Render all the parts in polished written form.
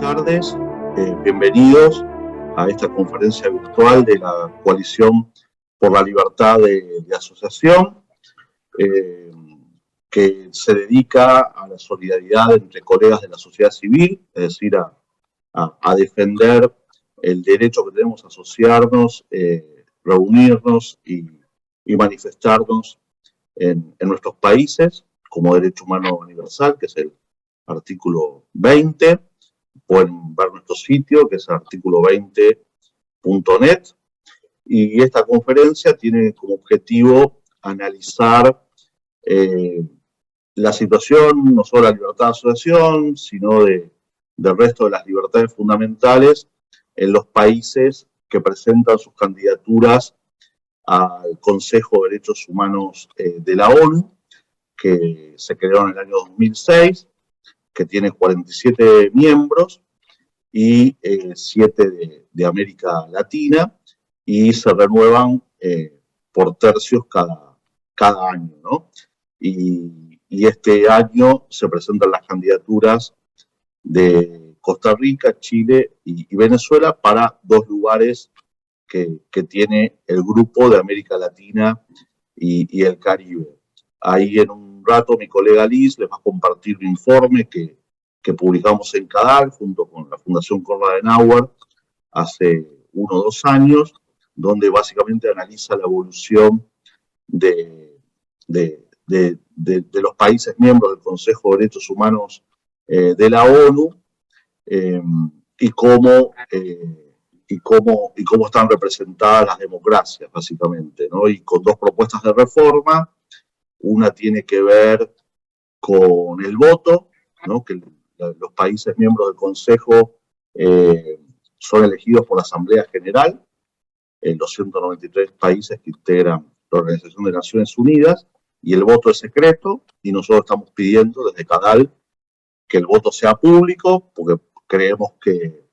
tardes, bienvenidos a esta conferencia virtual de la Coalición por la Libertad de Asociación, que se dedica a la solidaridad entre colegas de la sociedad civil, es decir, a defender el derecho que tenemos a asociarnos, reunirnos y manifestarnos en nuestros países como derecho humano universal, que es el artículo 20. Pueden ver nuestro sitio, que es artículo20.net, y esta conferencia tiene como objetivo analizar la situación, no solo de la libertad de asociación, sino del resto de las libertades fundamentales en los países que presentan sus candidaturas al Consejo de Derechos Humanos de la ONU, que se creó en el año 2006, que tiene 47 miembros y 7 de América Latina, y se renuevan por tercios cada año, ¿no? Y este año se presentan las candidaturas de Costa Rica, Chile y Venezuela para 2 lugares que tiene el grupo de América Latina y el Caribe. Ahí en un rato mi colega Liz les va a compartir un informe que publicamos en CADAL junto con la Fundación Konrad Adenauer hace 1 o 2 años, donde básicamente analiza la evolución de los países miembros del Consejo de Derechos Humanos de la ONU, y cómo están representadas las democracias, básicamente, ¿no? Y con 2 propuestas de reforma. Una tiene que ver con el voto, ¿no? Que los países miembros del Consejo son elegidos por la Asamblea General, en los 193 países que integran la Organización de Naciones Unidas, y el voto es secreto, y nosotros estamos pidiendo desde CADAL que el voto sea público, porque creemos que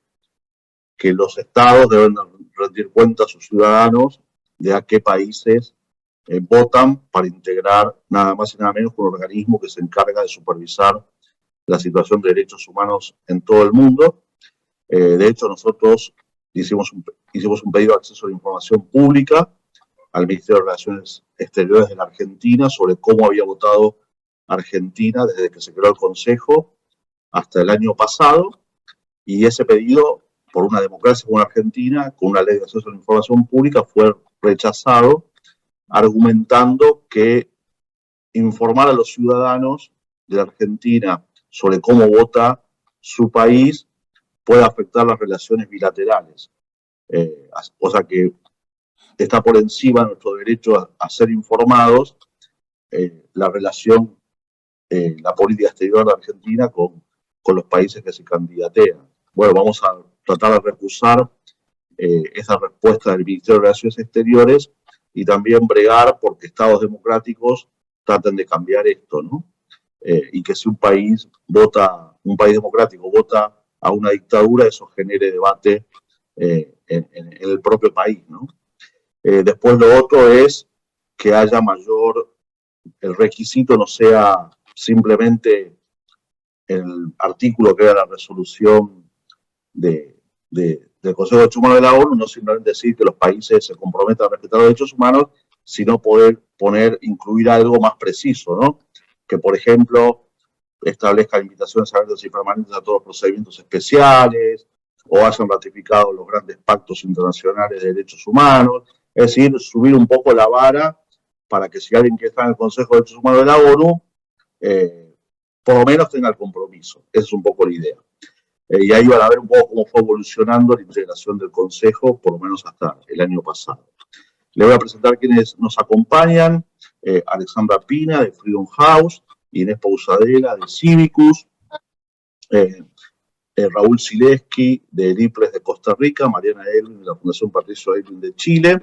los estados deben rendir cuenta a sus ciudadanos de a qué países votan para integrar nada más y nada menos que un organismo que se encarga de supervisar la situación de derechos humanos en todo el mundo. De hecho, nosotros hicimos un pedido de acceso a la información pública al Ministerio de Relaciones Exteriores de la Argentina sobre cómo había votado Argentina desde que se creó el Consejo hasta el año pasado, y ese pedido, por una democracia como la Argentina, con una ley de acceso a la información pública, fue rechazado, argumentando que informar a los ciudadanos de la Argentina sobre cómo vota su país puede afectar las relaciones bilaterales. O sea que está por encima de nuestro derecho a ser informados la relación, la política exterior de Argentina con los países que se candidatean. Bueno, vamos a tratar de recusar esa respuesta del Ministerio de Relaciones Exteriores y también bregar porque estados democráticos traten de cambiar esto, ¿no? Y que si un país democrático vota a una dictadura, eso genere debate en el propio país, ¿no? Después lo otro es que haya el requisito no sea simplemente el artículo que era la resolución del Consejo de Derechos Humanos de la ONU, no simplemente decir que los países se comprometan a respetar los derechos humanos, sino poder incluir algo más preciso, ¿no? Que, por ejemplo, establezca invitaciones abiertas y permanentes a todos los procedimientos especiales, o hayan ratificado los grandes pactos internacionales de derechos humanos. Es decir, subir un poco la vara para que si alguien que está en el Consejo de Derechos Humanos de la ONU, por lo menos tenga el compromiso. Esa es un poco la idea. Y ahí van a ver un poco cómo fue evolucionando la integración del Consejo, por lo menos hasta el año pasado. Le voy a presentar quienes nos acompañan: Alexandra Pina, de Freedom House, Inés Pousadela, de Civicus, Raúl Sileski, de Ediples de Costa Rica, Mariana Elwin, de la Fundación Patricio Elwin de Chile,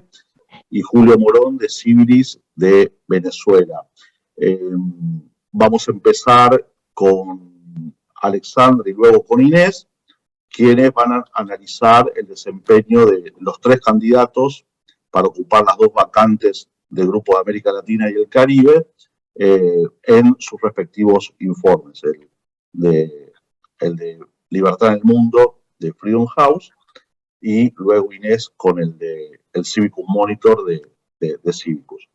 y Julio Morón, de Civilis, de Venezuela. Vamos a empezar con Alexandra y luego con Inés, quienes van a analizar el desempeño de los 3 candidatos para ocupar las 2 vacantes del Grupo de América Latina y el Caribe en sus respectivos informes. El de Libertad en el Mundo de Freedom House, y luego Inés con el Civicus Monitor de Civicus.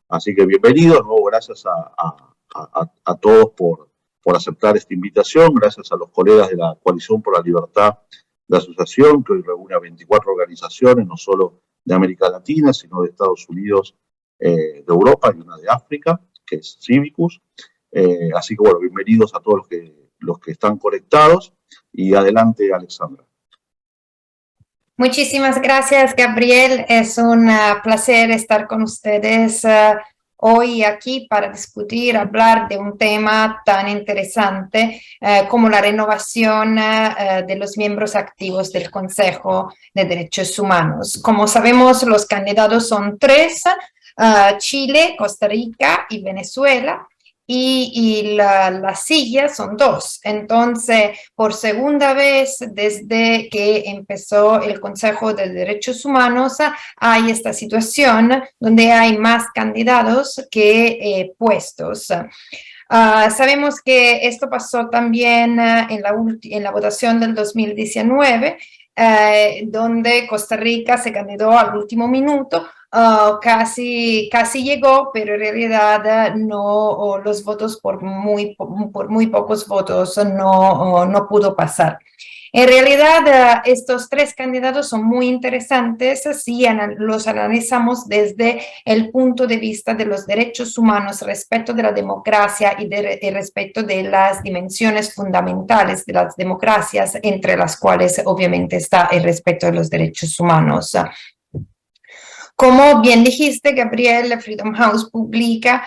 Así que bienvenidos, de nuevo gracias a todos por aceptar esta invitación, gracias a los colegas de la Coalición por la Libertad de Asociación, que hoy reúne a 24 organizaciones, no solo de América Latina, sino de Estados Unidos, de Europa y una de África, que es Civicus. Así que bueno, bienvenidos a todos los que están conectados, y adelante, Alexandra. Muchísimas gracias, Gabriel. Es un placer estar con ustedes hoy aquí para discutir, hablar de un tema tan interesante como la renovación de los miembros activos del Consejo de Derechos Humanos. Como sabemos, los candidatos son tres: Chile, Costa Rica y Venezuela. Y las sillas son dos. Entonces, por segunda vez desde que empezó el Consejo de Derechos Humanos, hay esta situación donde hay más candidatos que puestos. Sabemos que esto pasó también en la votación del 2019, donde Costa Rica se candidó al último minuto. Casi llegó, pero en realidad no, los votos por muy pocos votos no pudo pasar. En realidad, estos tres candidatos son muy interesantes si los analizamos desde el punto de vista de los derechos humanos, respecto de la democracia y respecto de las dimensiones fundamentales de las democracias, entre las cuales obviamente está el respeto de los derechos humanos. Como bien dijiste, Gabriel, Freedom House publica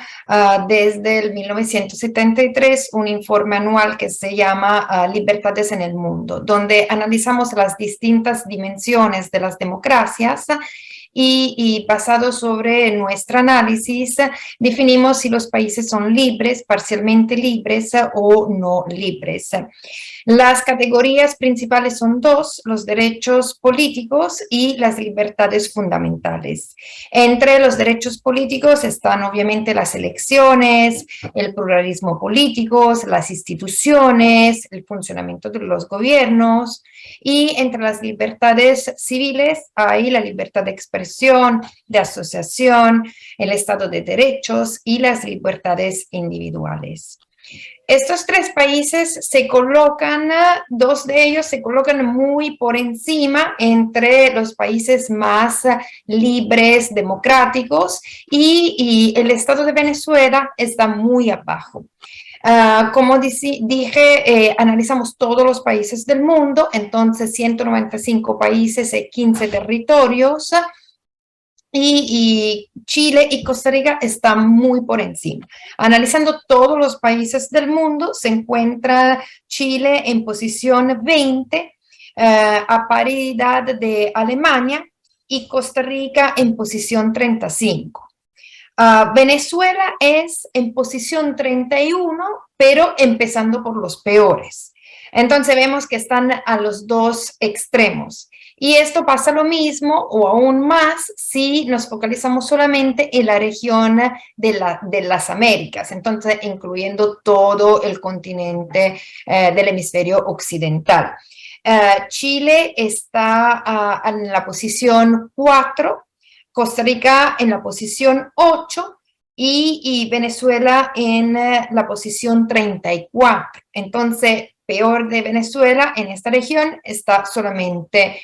desde el 1973 un informe anual que se llama Libertades en el Mundo, donde analizamos las distintas dimensiones de las democracias y basado sobre nuestro análisis definimos si los países son libres, parcialmente libres o no libres. Las categorías principales son dos: los derechos políticos y las libertades fundamentales. Entre los derechos políticos están obviamente las elecciones, el pluralismo político, las instituciones, el funcionamiento de los gobiernos, y entre las libertades civiles hay la libertad de expresión, de asociación, el Estado de Derechos y las libertades individuales. Estos tres países se colocan, dos de ellos se colocan muy por encima entre los países más libres, democráticos, y el Estado de Venezuela está muy abajo. Como dije, analizamos todos los países del mundo, entonces 195 países y 15 territorios, y Chile y Costa Rica están muy por encima. Analizando todos los países del mundo, se encuentra Chile en posición 20, a paridad de Alemania, y Costa Rica en posición 35. Venezuela es en posición 31, pero empezando por los peores. Entonces vemos que están a los dos extremos. Y esto pasa lo mismo o aún más si nos focalizamos solamente en la región de las Américas, entonces incluyendo todo el continente del hemisferio occidental. Chile está en la posición 4, Costa Rica en la posición 8 y Venezuela en la posición 34. Entonces, peor de Venezuela en esta región está solamente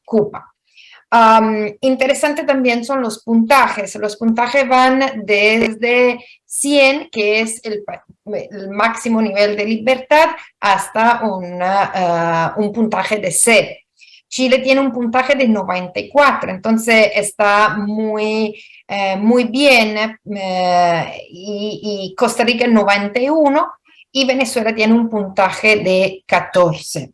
Cuba. Interesante también son los puntajes. Los puntajes van desde 100, que es el máximo nivel de libertad, hasta un puntaje de 0. Chile tiene un puntaje de 94, entonces está muy bien, y Costa Rica en 91, y Venezuela tiene un puntaje de 14.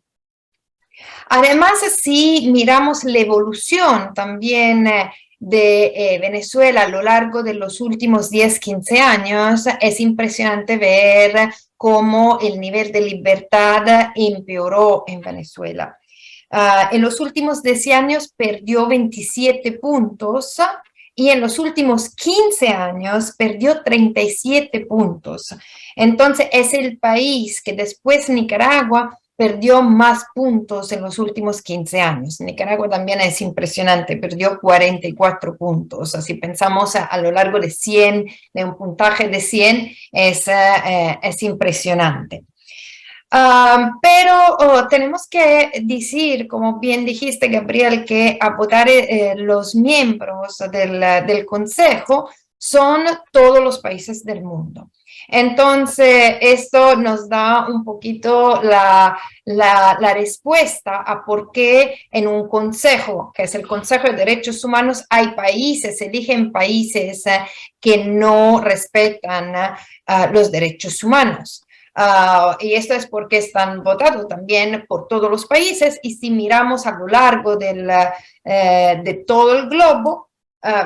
Además, si miramos la evolución también de Venezuela a lo largo de los últimos 10-15 años, es impresionante ver cómo el nivel de libertad empeoró en Venezuela. En los últimos 10 años perdió 27 puntos y en los últimos 15 años perdió 37 puntos. Entonces es el país que después de Nicaragua perdió más puntos en los últimos 15 años. Nicaragua también es impresionante, perdió 44 puntos. Así pensamos a lo largo de 100, de un puntaje de 100, es impresionante. Pero tenemos que decir, como bien dijiste, Gabriel, que a votar los miembros del Consejo son todos los países del mundo. Entonces, esto nos da un poquito la respuesta a por qué en un consejo, que es el Consejo de Derechos Humanos, hay países, eligen países que no respetan los derechos humanos. Y esto es porque están votados también por todos los países, y si miramos a lo largo de todo el globo,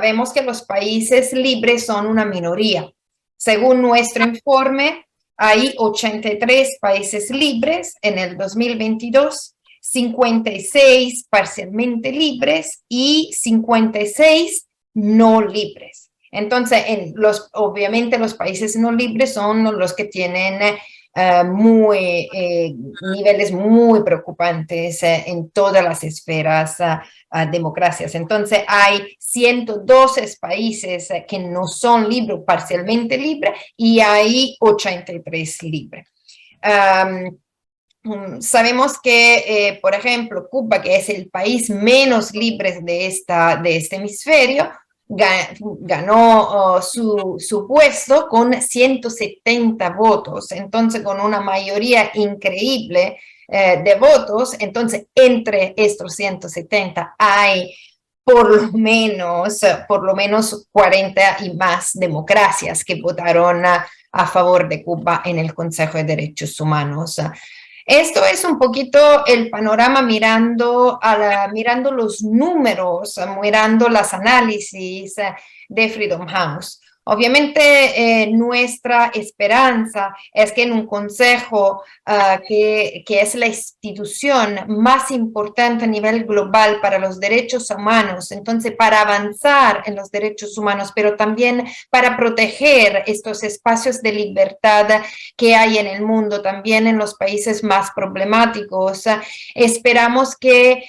vemos que los países libres son una minoría. Según nuestro informe, hay 83 países libres en el 2022, 56 parcialmente libres y 56 no libres. Entonces, obviamente los países no libres son los que tienen niveles muy preocupantes en todas las esferas democracias. Entonces hay 112 países que no son libres, parcialmente libres, y hay 83 libres. Sabemos que, por ejemplo, Cuba, que es el país menos libre de este hemisferio, ganó su puesto con 170 votos, entonces con una mayoría increíble de votos. Entonces entre estos 170 hay por lo menos 40 y más democracias que votaron a favor de Cuba en el Consejo de Derechos Humanos. Esto es un poquito el panorama mirando los números, mirando los análisis de Freedom House. Obviamente, nuestra esperanza es que en un consejo que es la institución más importante a nivel global para los derechos humanos, entonces para avanzar en los derechos humanos, pero también para proteger estos espacios de libertad que hay en el mundo, también en los países más problemáticos, esperamos que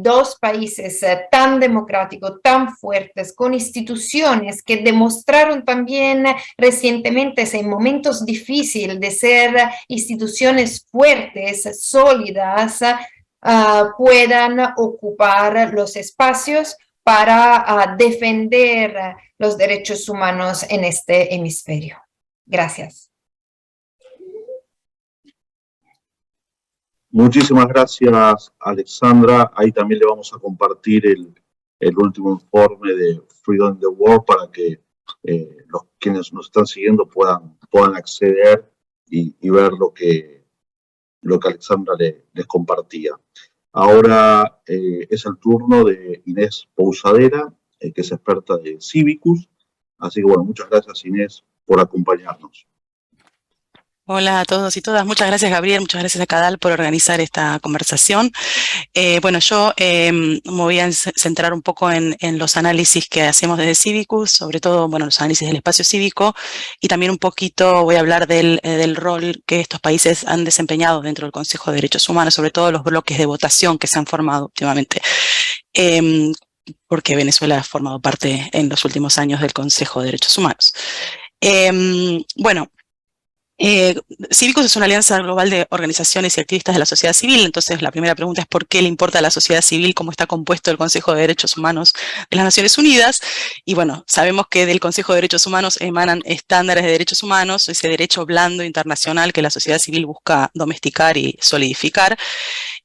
dos países tan democráticos, tan fuertes, con instituciones que demostraron también recientemente en momentos difíciles de ser instituciones fuertes, sólidas, puedan ocupar los espacios para defender los derechos humanos en este hemisferio. Gracias. Muchísimas gracias, Alexandra. Ahí también le vamos a compartir el último informe de Freedom in the World para que quienes nos están siguiendo puedan acceder y ver lo que Alexandra les compartía. Ahora es el turno de Inés Pousadera, que es experta de Civicus. Así que bueno, muchas gracias, Inés, por acompañarnos. Hola a todos y todas. Muchas gracias, Gabriel. Muchas gracias a Cadal por organizar esta conversación. Bueno, yo me voy a centrar un poco en los análisis que hacemos desde Civicus, sobre todo, bueno, los análisis del espacio cívico, y también un poquito voy a hablar del rol que estos países han desempeñado dentro del Consejo de Derechos Humanos, sobre todo los bloques de votación que se han formado últimamente. Porque Venezuela ha formado parte en los últimos años del Consejo de Derechos Humanos. Bueno, Civicus es una alianza global de organizaciones y activistas de la sociedad civil. Entonces la primera pregunta es ¿por qué le importa a la sociedad civil cómo está compuesto el Consejo de Derechos Humanos de las Naciones Unidas? Y bueno, sabemos que del Consejo de Derechos Humanos emanan estándares de derechos humanos, ese derecho blando internacional que la sociedad civil busca domesticar y solidificar,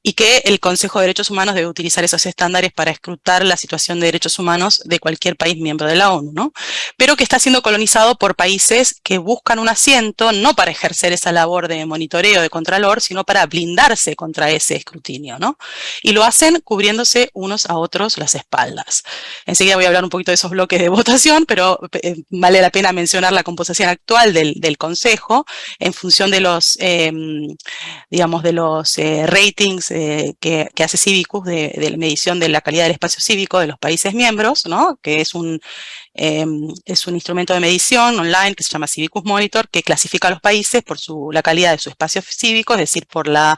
y que el Consejo de Derechos Humanos debe utilizar esos estándares para escrutar la situación de derechos humanos de cualquier país miembro de la ONU, ¿no? Pero que está siendo colonizado por países que buscan un asiento no para ejercer esa labor de monitoreo, de contralor, sino para blindarse contra ese escrutinio, ¿no? Y lo hacen cubriéndose unos a otros las espaldas. Enseguida voy a hablar un poquito de esos bloques de votación, pero vale la pena mencionar la composición actual del Consejo en función de los, digamos, de los ratings que hace Civicus de la medición de la calidad del espacio cívico de los países miembros, ¿no? Que es un Es un instrumento de medición online que se llama Civicus Monitor, que clasifica a los países por la calidad de su espacio cívico, es decir, por la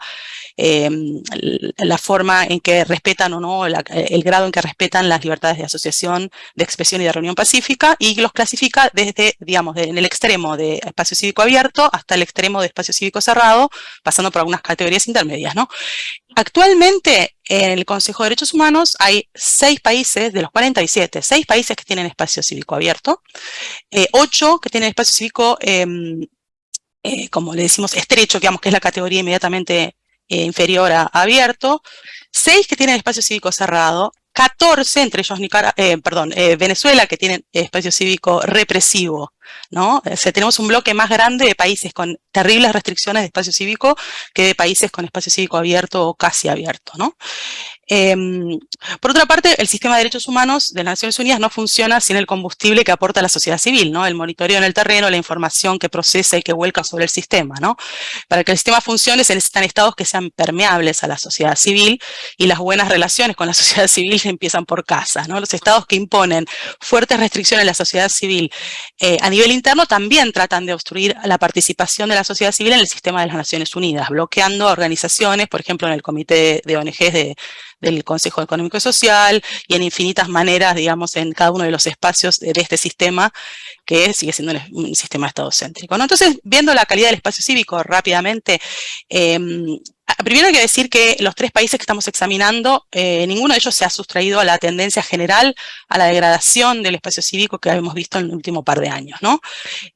forma en que respetan o no, el grado en que respetan las libertades de asociación, de expresión y de reunión pacífica, y los clasifica desde, digamos, en el extremo de espacio cívico abierto hasta el extremo de espacio cívico cerrado, pasando por algunas categorías intermedias, ¿no? Actualmente, en el Consejo de Derechos Humanos hay 6 países, de los 47, 6 países que tienen espacio cívico abierto, 8 que tienen espacio cívico, como le decimos, estrecho, digamos que es la categoría inmediatamente inferior a abierto, 6 que tienen espacio cívico cerrado, 14, entre ellos Venezuela, que tienen espacio cívico represivo, ¿no? O sea, tenemos un bloque más grande de países con terribles restricciones de espacio cívico que de países con espacio cívico abierto o casi abierto, ¿no? Por otra parte, el sistema de derechos humanos de las Naciones Unidas no funciona sin el combustible que aporta la sociedad civil, ¿no? El monitoreo en el terreno, la información que procesa y que vuelca sobre el sistema, ¿no? Para que el sistema funcione se necesitan estados que sean permeables a la sociedad civil, y las buenas relaciones con la sociedad civil empiezan por casa, ¿no? Los estados que imponen fuertes restricciones a la sociedad civil a nivel interno también tratan de obstruir la participación de la sociedad civil en el sistema de las Naciones Unidas, bloqueando a organizaciones, por ejemplo, en el Comité de ONGs del Consejo Económico y Social, y en infinitas maneras, digamos, en cada uno de los espacios de este sistema, que sigue siendo un sistema estadocéntrico, ¿no? Entonces, viendo la calidad del espacio cívico rápidamente, primero hay que decir que los 3 países que estamos examinando, ninguno de ellos se ha sustraído a la tendencia general a la degradación del espacio cívico que hemos visto en el último par de años, ¿no?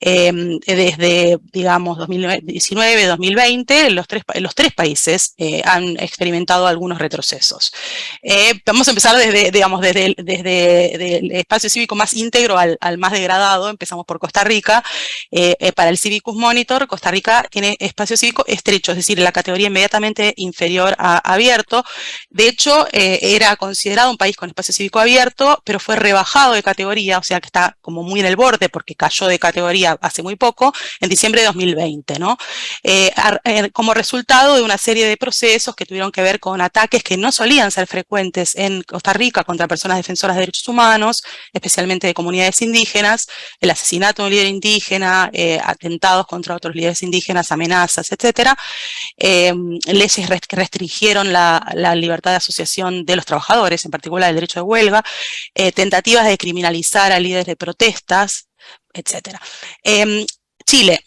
Desde, digamos, 2019, 2020, los tres países han experimentado algunos retrocesos. Vamos a empezar desde el espacio cívico más íntegro al más degradado. Empezamos por Costa Rica. Para el Civicus Monitor, Costa Rica tiene espacio cívico estrecho, es decir, la categoría inmediatamente inferior a abierto. De hecho, era considerado un país con espacio cívico abierto, pero fue rebajado de categoría, o sea que está como muy en el borde porque cayó de categoría hace muy poco, en diciembre de 2020, ¿no? Como resultado de una serie de procesos que tuvieron que ver con ataques que no solían ser frecuentes en Costa Rica contra personas defensoras de derechos humanos, especialmente de comunidades indígenas, el asesinato de un líder indígena, atentados contra otros líderes indígenas, amenazas, etcétera. Leyes que restringieron la libertad de asociación de los trabajadores, en particular el derecho de huelga, tentativas de criminalizar a líderes de protestas, etcétera. Chile.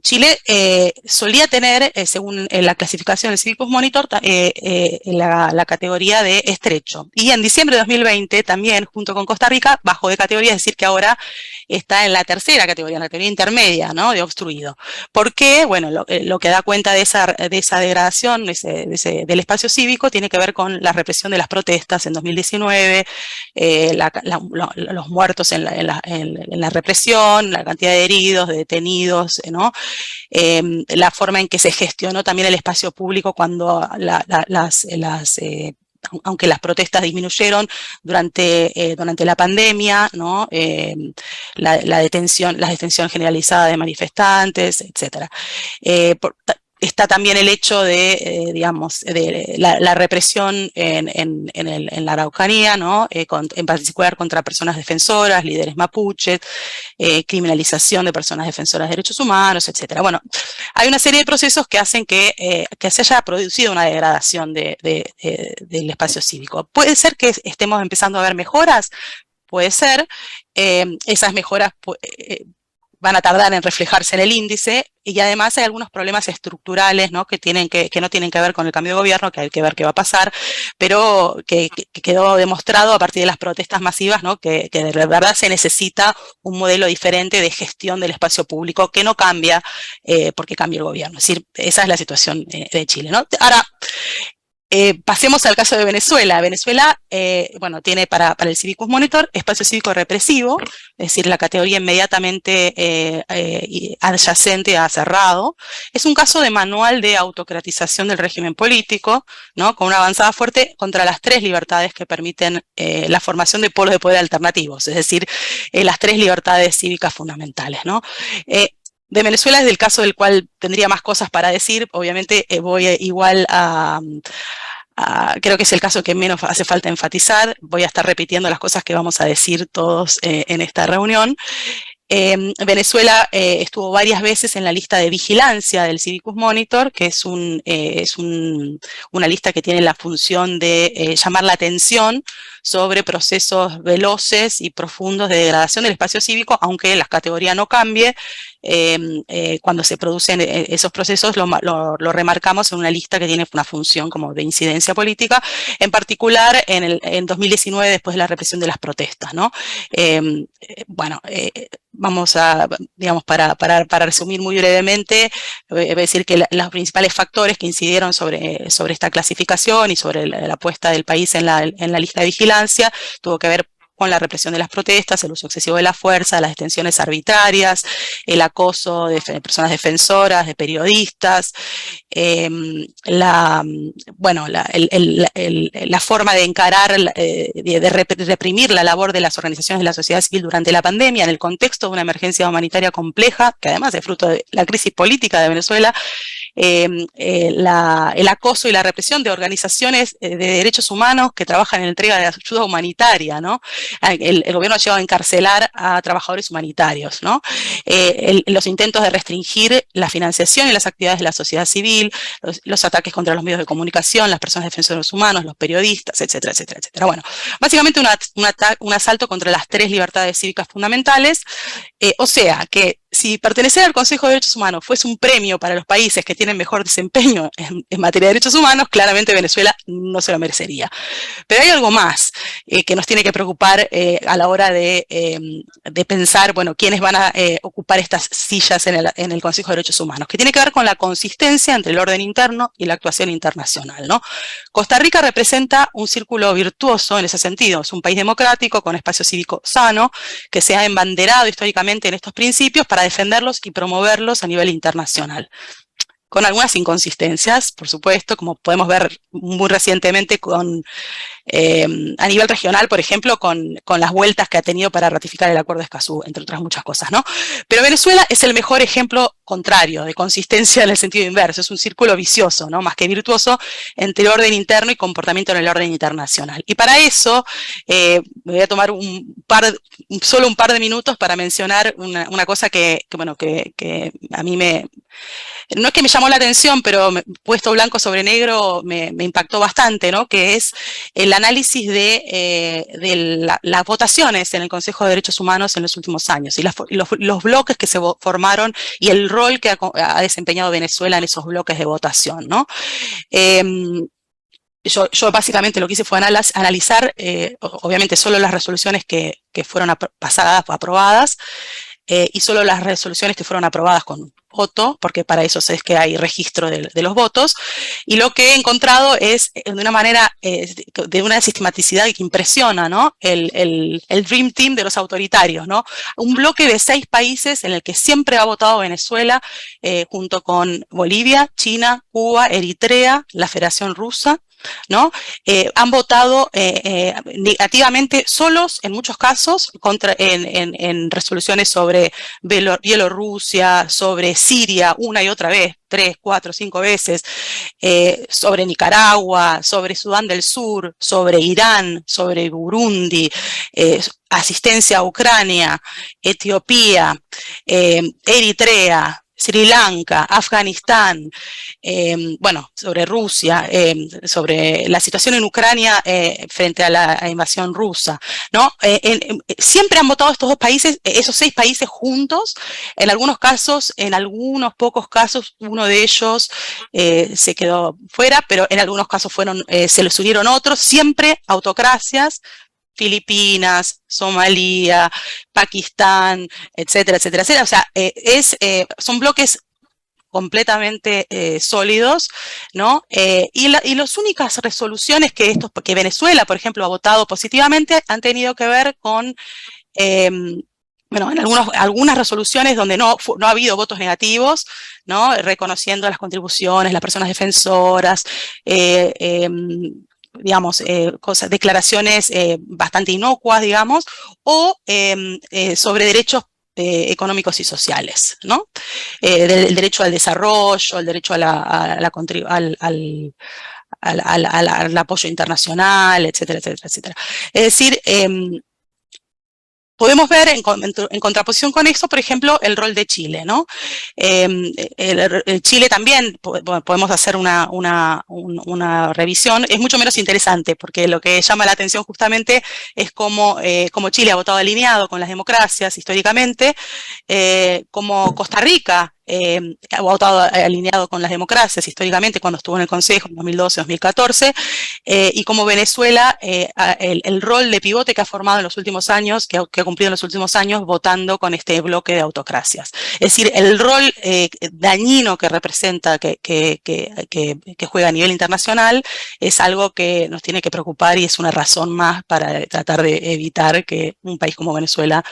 Chile solía tener, según la clasificación del Civicus Monitor, la categoría de estrecho. Y en diciembre de 2020 también, junto con Costa Rica, bajó de categoría, es decir, que ahora está en la tercera categoría, en la categoría intermedia, ¿no? De obstruido. ¿Por qué? Bueno, lo que da cuenta de esa degradación del espacio cívico tiene que ver con la represión de las protestas en 2019, los muertos en la represión, la cantidad de heridos, de detenidos, ¿no? La forma en que se gestionó también el espacio público cuando aunque las protestas disminuyeron durante la pandemia, ¿no? La detención generalizada de manifestantes, etcétera. Está también el hecho de, digamos, de la represión en la Araucanía, ¿no? En particular contra personas defensoras, líderes mapuches, criminalización de personas defensoras de derechos humanos, etcétera. Bueno, hay una serie de procesos que hacen que se haya producido una degradación del espacio cívico. ¿Puede ser que estemos empezando a ver mejoras? Puede ser. Esas mejoras van a tardar en reflejarse en el índice, y además hay algunos problemas estructurales, ¿no? que no tienen que ver con el cambio de gobierno, que hay que ver qué va a pasar, pero que quedó demostrado a partir de las protestas masivas, ¿no? que de verdad se necesita un modelo diferente de gestión del espacio público que no cambia porque cambia el gobierno. Es decir, esa es la situación de Chile, ¿no? Ahora, pasemos al caso de Venezuela. Venezuela, bueno, tiene para el Civicus Monitor espacio cívico represivo, es decir, la categoría inmediatamente adyacente a cerrado. Es un caso de manual de autocratización del régimen político, ¿no? Con una avanzada fuerte contra las 3 libertades que permiten la formación de polos de poder alternativos, es decir, las 3 libertades cívicas fundamentales, ¿no? De Venezuela es del caso del cual tendría más cosas para decir. Obviamente voy igual a creo que es el caso que menos hace falta enfatizar. Voy a estar repitiendo las cosas que vamos a decir todos en esta reunión. Venezuela estuvo varias veces en la lista de vigilancia del Civicus Monitor, que es una lista que tiene la función de llamar la atención sobre procesos veloces y profundos de degradación del espacio cívico, aunque la categoría no cambie. Cuando se producen esos procesos lo remarcamos en una lista que tiene una función como de incidencia política, en particular en 2019 después de la represión de las protestas, ¿no? Vamos a, digamos, para resumir muy brevemente, voy a decir que los principales factores que incidieron sobre esta clasificación y sobre la puesta del país en la lista de vigilancia tuvo que ver con la represión de las protestas, el uso excesivo de la fuerza, las detenciones arbitrarias, el acoso de personas defensoras, de periodistas, la forma de encarar, de reprimir la labor de las organizaciones de la sociedad civil durante la pandemia en el contexto de una emergencia humanitaria compleja, que además es fruto de la crisis política de Venezuela, el acoso y la represión de organizaciones de derechos humanos que trabajan en la entrega de ayuda humanitaria, ¿no? El gobierno ha llegado a encarcelar a trabajadores humanitarios, ¿no? Los intentos de restringir la financiación y las actividades de la sociedad civil, los ataques contra los medios de comunicación, las personas defensoras humanos, los periodistas, etcétera, etcétera, etcétera. Bueno, básicamente un asalto contra las 3 libertades cívicas fundamentales, o sea que si pertenecer al Consejo de Derechos Humanos fuese un premio para los países que tienen mejor desempeño en materia de derechos humanos, claramente Venezuela no se lo merecería. Pero hay algo más que nos tiene que preocupar a la hora de pensar, bueno, quiénes van a ocupar estas sillas en el Consejo de Derechos Humanos, que tiene que ver con la consistencia entre el orden interno y la actuación internacional, ¿no? Costa Rica representa un círculo virtuoso en ese sentido. Es un país democrático con espacio cívico sano, que se ha embanderado históricamente en estos principios para defenderlos y promoverlos a nivel internacional. Con algunas inconsistencias, por supuesto, como podemos ver muy recientemente a nivel regional, por ejemplo, con las vueltas que ha tenido para ratificar el Acuerdo de Escazú, entre otras muchas cosas, ¿no? Pero Venezuela es el mejor ejemplo contrario, de consistencia en el sentido inverso. Es un círculo vicioso, ¿no? Más que virtuoso, entre orden interno y comportamiento en el orden internacional. Y para eso me voy a tomar solo un par de minutos para mencionar una cosa que a mí no es que me llamó la atención, pero puesto blanco sobre negro me impactó bastante, ¿no? Que es el análisis de las votaciones en el Consejo de Derechos Humanos en los últimos años y los bloques que se formaron y el rol que ha desempeñado Venezuela en esos bloques de votación, ¿no? Yo básicamente lo que hice fue analizar, obviamente, solo las resoluciones que fueron pasadas o aprobadas, y solo las resoluciones que fueron aprobadas con voto, porque para eso es que hay registro de los votos, y lo que he encontrado es de una manera, de una sistematicidad que impresiona, ¿no? El Dream Team de los autoritarios, ¿no? Un bloque de 6 países en el que siempre ha votado Venezuela, junto con Bolivia, China, Cuba, Eritrea, la Federación Rusa, ¿no? Han votado negativamente solos en muchos casos en resoluciones sobre Bielorrusia, sobre Siria una y otra vez, 3, 4, 5 veces, sobre Nicaragua, sobre Sudán del Sur, sobre Irán, sobre Burundi, asistencia a Ucrania, Etiopía, Eritrea, Sri Lanka, Afganistán, sobre Rusia, sobre la situación en Ucrania frente a la invasión rusa, ¿no? Siempre han votado estos 2 países, esos 6 países juntos. En algunos casos, en algunos pocos casos, uno de ellos se quedó fuera, pero en algunos casos se les unieron otros, siempre autocracias. Filipinas, Somalia, Pakistán, etcétera, etcétera, etcétera. O sea, son bloques completamente sólidos, ¿no? Y las únicas resoluciones que Venezuela, por ejemplo, ha votado positivamente han tenido que ver con en algunas resoluciones donde no ha habido votos negativos, ¿no? Reconociendo las contribuciones, las personas defensoras, declaraciones bastante inocuas, digamos, o sobre derechos económicos y sociales, ¿no? El derecho al desarrollo, el derecho a al apoyo internacional, etcétera, etcétera, etcétera. Es decir, podemos ver en contraposición con esto, por ejemplo, el rol de Chile, ¿no? Chile también, podemos hacer una revisión, es mucho menos interesante, porque lo que llama la atención justamente es cómo Chile ha votado alineado con las democracias históricamente, como Costa Rica ha votado alineado con las democracias históricamente cuando estuvo en el Consejo en 2012-2014, y como Venezuela, el rol de pivote que ha formado en los últimos años, que ha cumplido en los últimos años, votando con este bloque de autocracias. Es decir, el rol dañino que representa, que juega a nivel internacional, es algo que nos tiene que preocupar y es una razón más para tratar de evitar que un país como Venezuela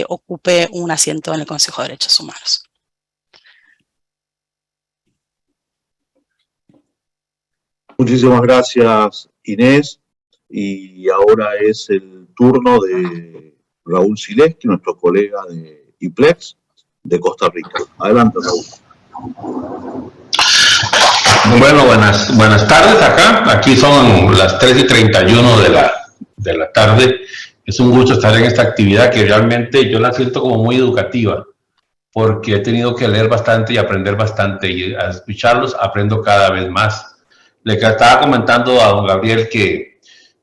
ocupe un asiento en el Consejo de Derechos Humanos. Muchísimas gracias, Inés. Y ahora es el turno de Raúl Sileski, nuestro colega de IPLEX de Costa Rica. Adelante, Raúl. Bueno, buenas tardes acá. Aquí son las 3:31 de la tarde. Es un gusto estar en esta actividad que realmente yo la siento como muy educativa, porque he tenido que leer bastante y aprender bastante, y al escucharlos aprendo cada vez más. Le estaba comentando a don Gabriel que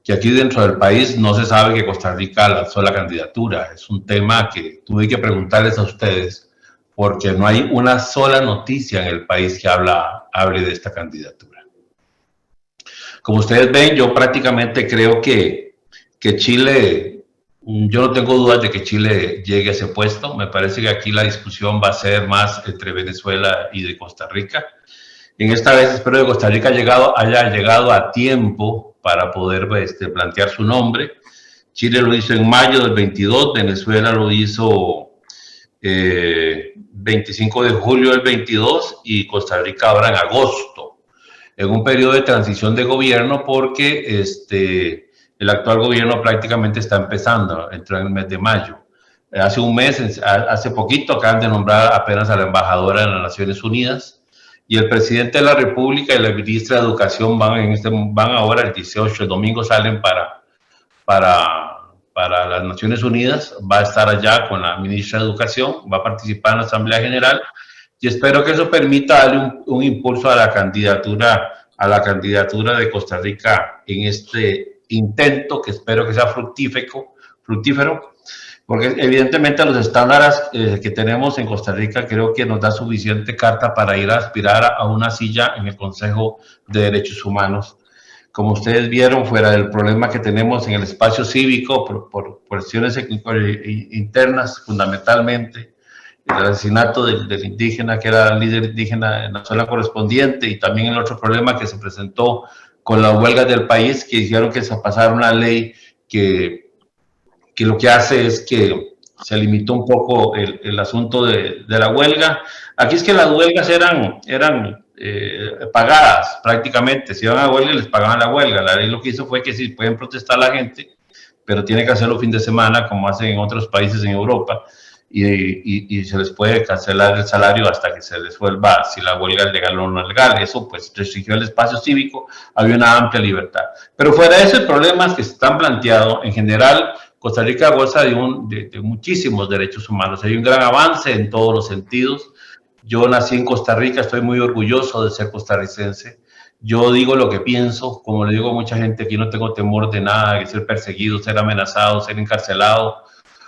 aquí dentro del país no se sabe que Costa Rica lanzó la candidatura. Es un tema que tuve que preguntarles a ustedes, porque no hay una sola noticia en el país que hable de esta candidatura. Como ustedes ven, yo prácticamente creo que Chile, yo no tengo dudas de que Chile llegue a ese puesto. Me parece que aquí la discusión va a ser más entre Venezuela y de Costa Rica. En esta vez espero que Costa Rica haya llegado a tiempo para poder plantear su nombre. Chile lo hizo en mayo del 22, Venezuela lo hizo 25 de julio del 22 y Costa Rica ahora en agosto, en un periodo de transición de gobierno, porque el actual gobierno prácticamente está empezando, entró en el mes de mayo. Hace un mes, hace poquito, acaban de nombrar apenas a la embajadora de las Naciones Unidas, y el presidente de la República y la ministra de Educación van ahora el 18, el domingo salen para las Naciones Unidas. Va a estar allá con la ministra de Educación, va a participar en la Asamblea General, y espero que eso permita darle un impulso a la candidatura de Costa Rica en este intento, que espero que sea fructífero, porque evidentemente los estándares que tenemos en Costa Rica creo que nos da suficiente carta para ir a aspirar a una silla en el Consejo de Derechos Humanos. Como ustedes vieron, fuera del problema que tenemos en el espacio cívico por cuestiones internas, fundamentalmente, el asesinato del indígena, que era el líder indígena en la zona correspondiente, y también el otro problema que se presentó con las huelgas del país, que hicieron que se pasara una ley que lo que hace es que se limitó un poco el asunto de la huelga. Aquí es que las huelgas eran pagadas prácticamente. Si iban a huelga, les pagaban la huelga. La ley lo que hizo fue que sí pueden protestar la gente, pero tiene que hacerlo fin de semana, como hacen en otros países en Europa, y se les puede cancelar el salario hasta que se les vuelva, si la huelga es legal o no legal. Eso pues restringió el espacio cívico, había una amplia libertad. Pero fuera de eso, el problema es que se están planteados en general. Costa Rica goza de muchísimos derechos humanos. Hay un gran avance en todos los sentidos. Yo nací en Costa Rica, estoy muy orgulloso de ser costarricense. Yo digo lo que pienso, como le digo a mucha gente, aquí no tengo temor de nada, de ser perseguido, ser amenazado, ser encarcelado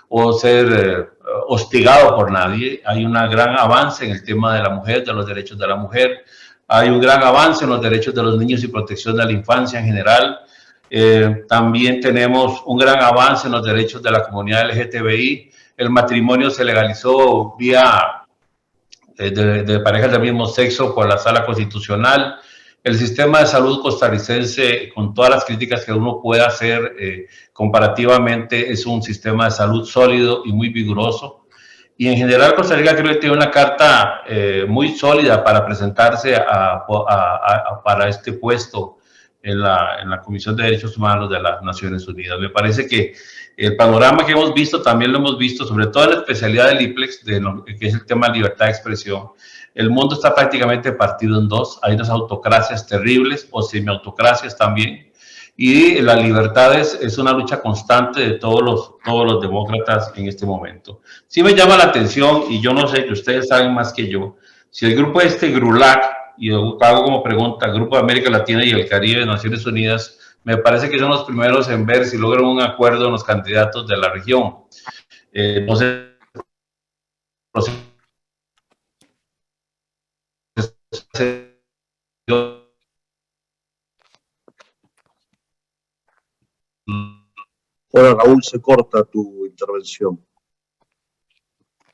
o ser hostigado por nadie. Hay un gran avance en el tema de la mujer, de los derechos de la mujer. Hay un gran avance en los derechos de los niños y protección de la infancia en general. También tenemos un gran avance en los derechos de la comunidad LGTBI. El matrimonio se legalizó vía de parejas del mismo sexo por la Sala Constitucional. El sistema de salud costarricense, con todas las críticas que uno pueda hacer comparativamente, es un sistema de salud sólido y muy vigoroso. Y en general Costa Rica creo que tiene una carta muy sólida para presentarse para este puesto en la Comisión de Derechos Humanos de las Naciones Unidas. Me parece que el panorama que hemos visto, también lo hemos visto, sobre todo en la especialidad del IPLEX, que es el tema de libertad de expresión. El mundo está prácticamente partido en dos. Hay unas autocracias terribles o semiautocracias también. Y las libertades es una lucha constante de todos los demócratas en este momento. Sí me llama la atención, y yo no sé, que ustedes saben más que yo, si el grupo GRULAC, y yo hago como pregunta, Grupo de América Latina y el Caribe de Naciones Unidas, me parece que son los primeros en ver si logran un acuerdo en los candidatos de la región. No sé, Ahora, Raúl, se corta tu intervención.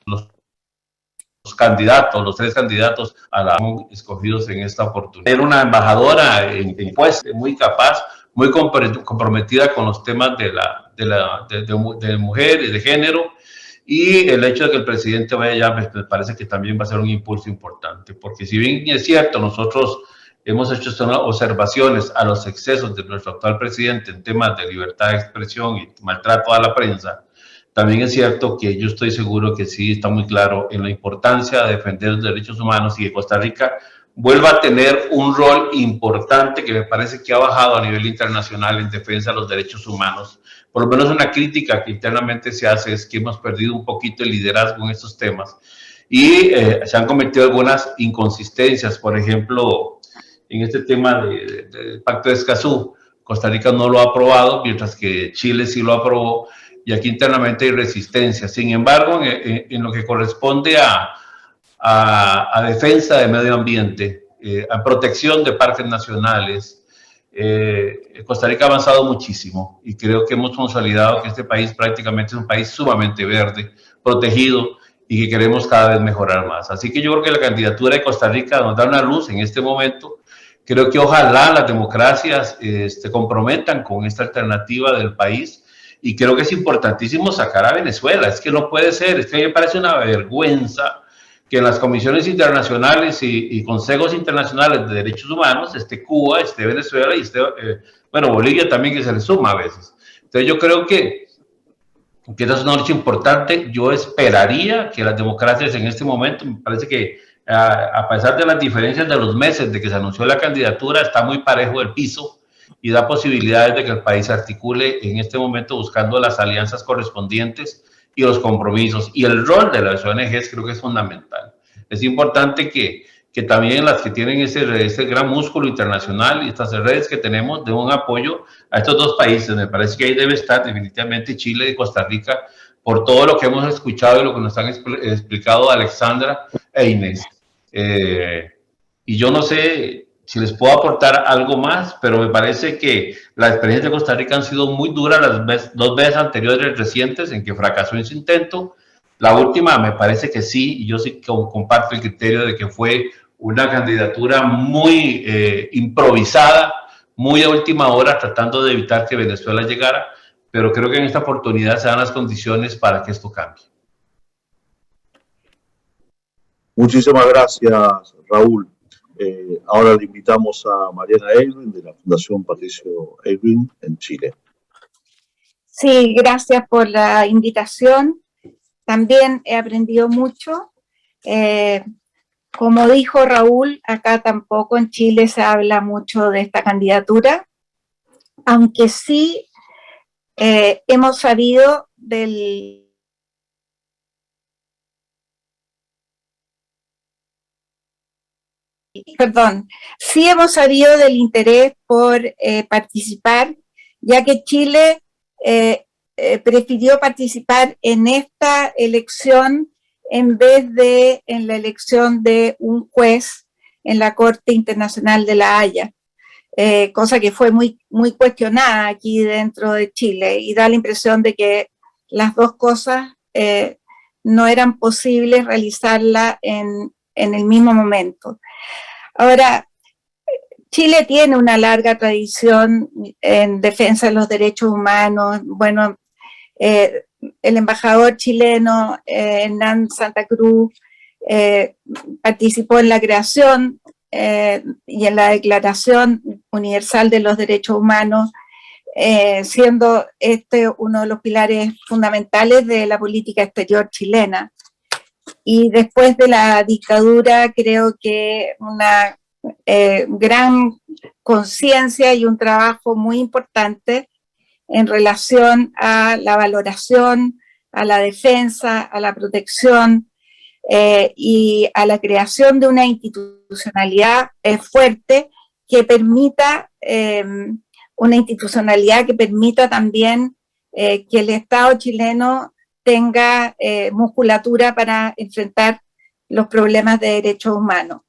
Los candidatos, los 3 candidatos a la escogidos en esta oportunidad. Era una embajadora pues, muy capaz, muy comprometida con los temas de mujeres, de género, y el hecho de que el presidente vaya allá me parece que también va a ser un impulso importante, porque si bien es cierto, nosotros hemos hecho observaciones a los excesos de nuestro actual presidente en temas de libertad de expresión y maltrato a la prensa, también es cierto que yo estoy seguro que sí está muy claro en la importancia de defender los derechos humanos y que Costa Rica vuelva a tener un rol importante que me parece que ha bajado a nivel internacional en defensa de los derechos humanos. Por lo menos una crítica que internamente se hace es que hemos perdido un poquito el liderazgo en estos temas y se han cometido algunas inconsistencias. Por ejemplo, en este tema del Pacto de Escazú, Costa Rica no lo ha aprobado, mientras que Chile sí lo aprobó, y aquí internamente hay resistencia. Sin embargo, en lo que corresponde a defensa del medio ambiente, a protección de parques nacionales, Costa Rica ha avanzado muchísimo y creo que hemos consolidado que este país prácticamente es un país sumamente verde, protegido y que queremos cada vez mejorar más. Así que yo creo que la candidatura de Costa Rica nos da una luz en este momento. Creo que ojalá las democracias se comprometan con esta alternativa del país. Y creo que es importantísimo sacar a Venezuela. Es que no puede ser, es que a mí me parece una vergüenza que en las comisiones internacionales y consejos internacionales de derechos humanos esté Cuba, esté Venezuela y esté, bueno, Bolivia también, que se le suma a veces. Entonces yo creo que esta es una lucha importante. Yo esperaría que las democracias en este momento, me parece que a pesar de las diferencias de los meses de que se anunció la candidatura, está muy parejo el piso y da posibilidades de que el país se articule en este momento buscando las alianzas correspondientes y los compromisos. Y el rol de las ONGs creo que es fundamental. Es importante que también las que tienen ese gran músculo internacional y estas redes que tenemos den un apoyo a estos dos países. Me parece que ahí debe estar definitivamente Chile y Costa Rica por todo lo que hemos escuchado y lo que nos han explicado Alexandra e Inés. Y yo no sé si les puedo aportar algo más, pero me parece que la experiencia de Costa Rica han sido muy duras las 2 veces anteriores recientes en que fracasó en su intento. La última me parece que sí, y yo sí comparto el criterio de que fue una candidatura muy improvisada, muy a última hora, tratando de evitar que Venezuela llegara, pero creo que en esta oportunidad se dan las condiciones para que esto cambie. Muchísimas gracias, Raúl. Ahora le invitamos a Mariana Aylwin de la Fundación Patricio Aylwin en Chile. Sí, gracias por la invitación. También he aprendido mucho. Como dijo Raúl, acá tampoco en Chile se habla mucho de esta candidatura, aunque sí hemos sabido del... Perdón, sí hemos sabido del interés por participar, ya que Chile prefirió participar en esta elección en vez de en la elección de un juez en la Corte Internacional de La Haya, cosa que fue muy cuestionada aquí dentro de Chile y da la impresión de que las dos cosas no eran posibles realizarla en el mismo momento. Ahora, Chile tiene una larga tradición en defensa de los derechos humanos. Bueno, el embajador chileno Hernán Santa Cruz participó en la creación y en la Declaración Universal de los Derechos Humanos, siendo este uno de los pilares fundamentales de la política exterior chilena. y después de la dictadura creo que una gran conciencia y un trabajo muy importante en relación a la valoración, a la defensa, a la protección y a la creación de una institucionalidad fuerte que permita, una institucionalidad que permita también que el Estado chileno tenga musculatura para enfrentar los problemas de derechos humanos.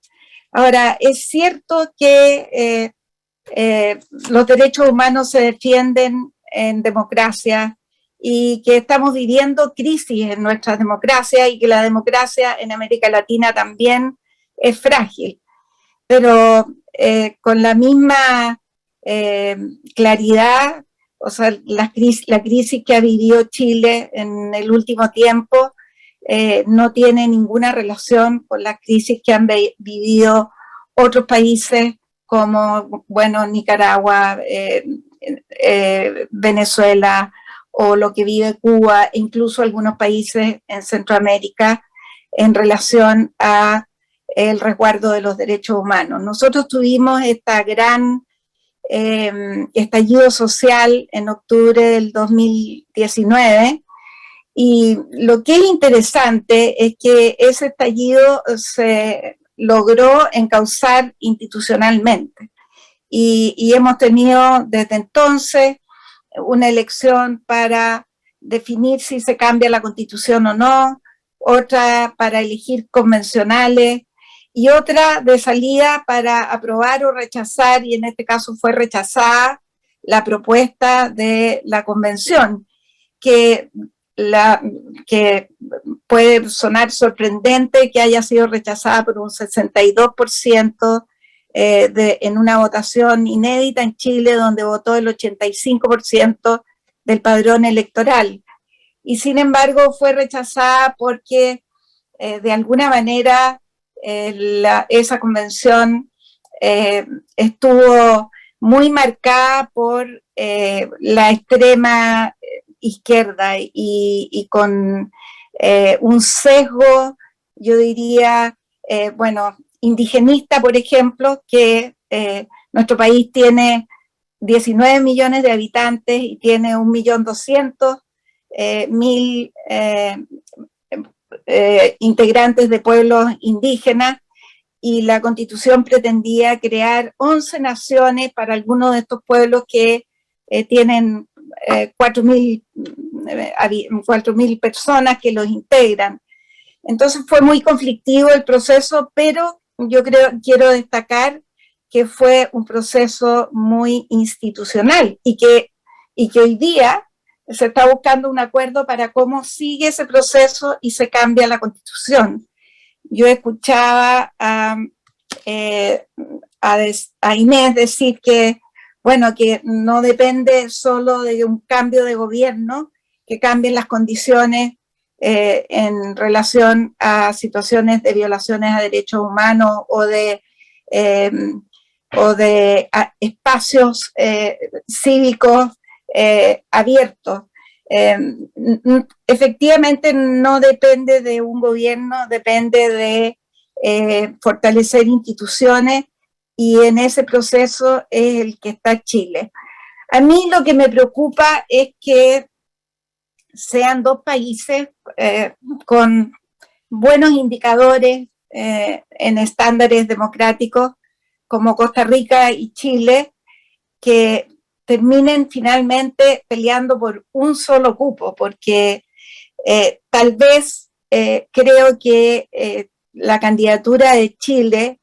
Ahora, es cierto que los derechos humanos se defienden en democracia y que estamos viviendo crisis en nuestras democracias y que la democracia en América Latina también es frágil, pero con la misma claridad, o sea, la crisis que ha vivido Chile en el último tiempo no tiene ninguna relación con las crisis que han vivido otros países como, bueno, Nicaragua, Venezuela o lo que vive Cuba e incluso algunos países en Centroamérica en relación a el resguardo de los derechos humanos. Nosotros tuvimos esta gran estallido social en octubre del 2019 y lo que es interesante es que ese estallido se logró encauzar institucionalmente y hemos tenido desde entonces una elección para definir si se cambia la Constitución o no, otra para elegir convencionales y otra de salida para aprobar o rechazar, y en este caso fue rechazada la propuesta de la convención, que puede sonar sorprendente que haya sido rechazada por un 62% en una votación inédita en Chile, donde votó el 85% del padrón electoral. Y sin embargo fue rechazada porque de alguna manera esa convención estuvo muy marcada por la extrema izquierda y con un sesgo, yo diría, bueno, indigenista, por ejemplo, que nuestro país tiene 19 millones de habitantes y tiene 1.200.000 integrantes de pueblos indígenas, y la Constitución pretendía crear 11 naciones para algunos de estos pueblos que tienen 4.000 personas que los integran. Entonces fue muy conflictivo el proceso, pero yo quiero destacar que fue un proceso muy institucional y que hoy día se está buscando un acuerdo para cómo sigue ese proceso y se cambia la Constitución. Yo escuchaba a Inés decir que, bueno, que no depende solo de un cambio de gobierno, que cambien las condiciones en relación a situaciones de violaciones a derechos humanos o de espacios cívicos abiertos. Efectivamente no depende de un gobierno, depende de fortalecer instituciones, y en ese proceso es el que está Chile. A mí lo que me preocupa es que sean dos países con buenos indicadores en estándares democráticos como Costa Rica y Chile, que terminen finalmente peleando por un solo cupo, porque tal vez creo que la candidatura de Chile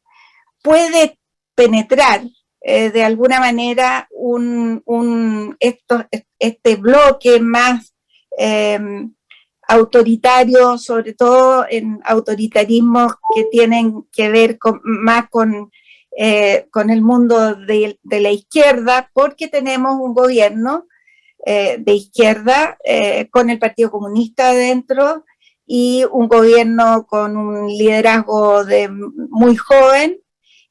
puede penetrar de alguna manera este bloque más autoritario, sobre todo en autoritarismos que tienen que ver más con el mundo de la izquierda, porque tenemos un gobierno de izquierda con el Partido Comunista adentro y un gobierno con un liderazgo muy joven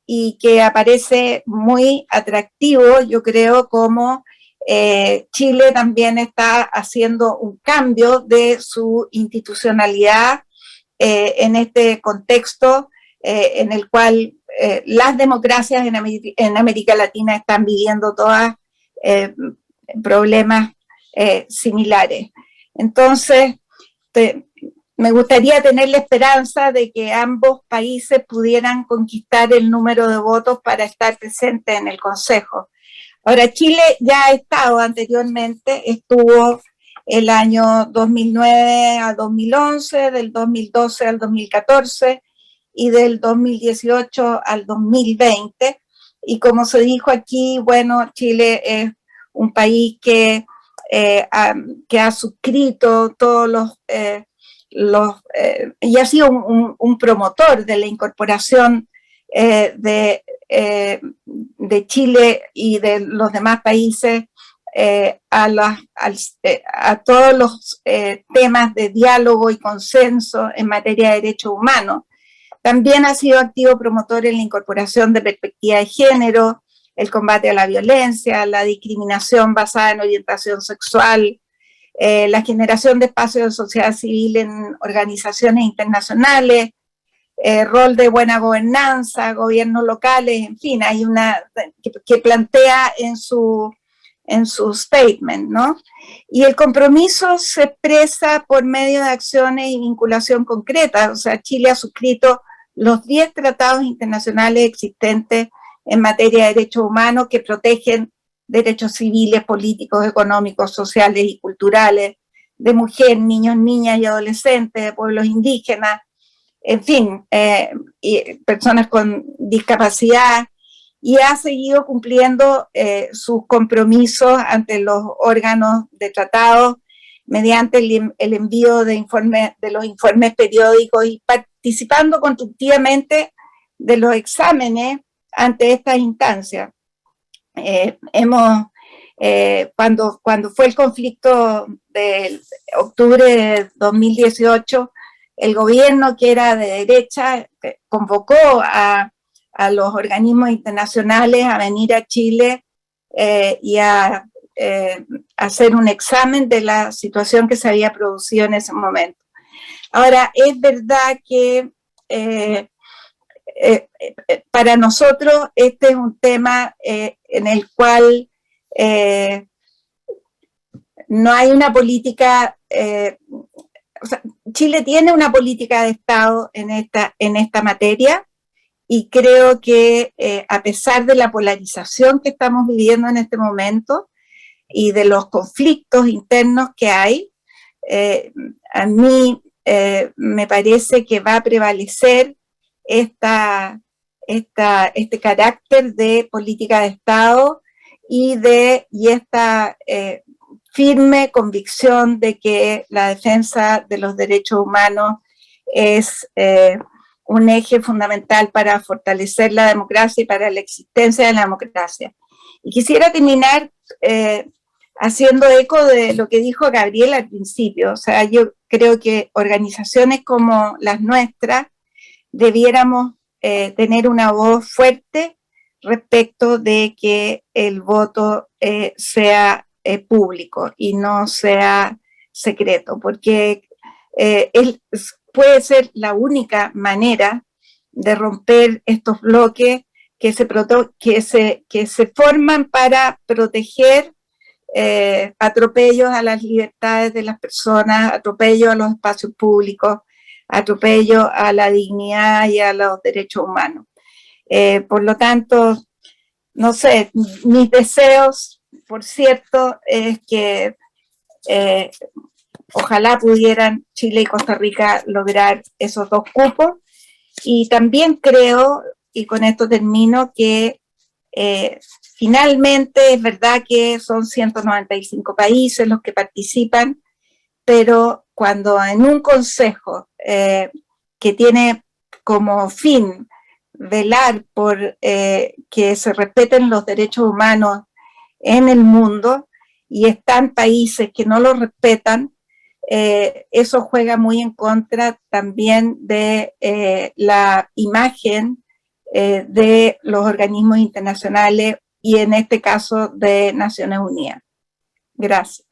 y que aparece muy atractivo, yo creo, como Chile también está haciendo un cambio de su institucionalidad en este contexto en el cual las democracias en América Latina están viviendo todas problemas similares. Entonces, me gustaría tener la esperanza de que ambos países pudieran conquistar el número de votos para estar presentes en el Consejo. Ahora, Chile ya ha estado anteriormente, estuvo el año 2009 a 2011, del 2012 al 2014 y del 2018 al 2020. Y como se dijo aquí, bueno, Chile es un país que ha suscrito todos y ha sido un promotor de la incorporación de Chile y de los demás países a todos los temas de diálogo y consenso en materia de derechos humanos. También ha sido activo promotor en la incorporación de perspectiva de género, el combate a la violencia, la discriminación basada en orientación sexual, la generación de espacios de sociedad civil en organizaciones internacionales, rol de buena gobernanza, gobiernos locales, en fin, hay una que plantea en su statement, ¿no? Y el compromiso se expresa por medio de acciones y vinculación concreta. O sea, Chile ha suscrito los 10 tratados internacionales existentes en materia de derechos humanos que protegen derechos civiles, políticos, económicos, sociales y culturales de mujeres, niños, niñas y adolescentes, de pueblos indígenas, en fin, y personas con discapacidad, y ha seguido cumpliendo sus compromisos ante los órganos de tratado mediante el envío de los informes periódicos y participando constructivamente de los exámenes ante estas instancias. Cuando fue el conflicto de octubre de 2018, el gobierno, que era de derecha, convocó a los organismos internacionales a venir a Chile y a hacer un examen de la situación que se había producido en ese momento. Ahora, es verdad que para nosotros este es un tema en el cual no hay una política, o sea, Chile tiene una política de Estado en esta materia, y creo que a pesar de la polarización que estamos viviendo en este momento y de los conflictos internos que hay, a mí me parece que va a prevalecer este carácter de política de Estado y esta firme convicción de que la defensa de los derechos humanos es un eje fundamental para fortalecer la democracia y para la existencia de la democracia. Y quisiera terminar haciendo eco de lo que dijo Gabriel al principio. O sea, yo creo que organizaciones como las nuestras debiéramos tener una voz fuerte respecto de que el voto sea público y no sea secreto, porque puede ser la única manera de romper estos bloques que se forman para proteger atropellos a las libertades de las personas, atropellos a los espacios públicos, atropellos a la dignidad y a los derechos humanos. Por lo tanto, no sé, mis deseos, por cierto, es que ojalá pudieran Chile y Costa Rica lograr esos 2 cupos. Y también creo, y con esto termino, que finalmente es verdad que son 195 países los que participan, pero cuando en un consejo que tiene como fin velar por que se respeten los derechos humanos en el mundo, y están países que no los respetan, eso juega muy en contra también de la imagen de los organismos internacionales y en este caso de Naciones Unidas. Gracias.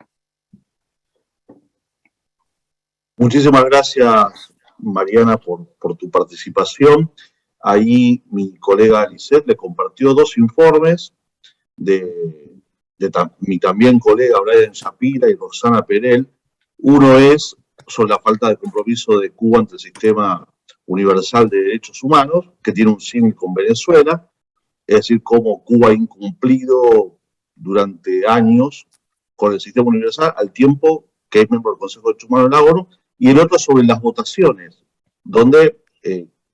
Muchísimas gracias, Mariana, por tu participación. Ahí mi colega Lisette le compartió 2 informes de mi también colega Brian Shapira y Roxana Perel. Uno es sobre la falta de compromiso de Cuba ante el sistema universal de derechos humanos, que tiene un símil con Venezuela, es decir, cómo Cuba ha incumplido durante años con el sistema universal, al tiempo que es miembro del Consejo de Derechos Humanos de la ONU, y el otro sobre las votaciones, donde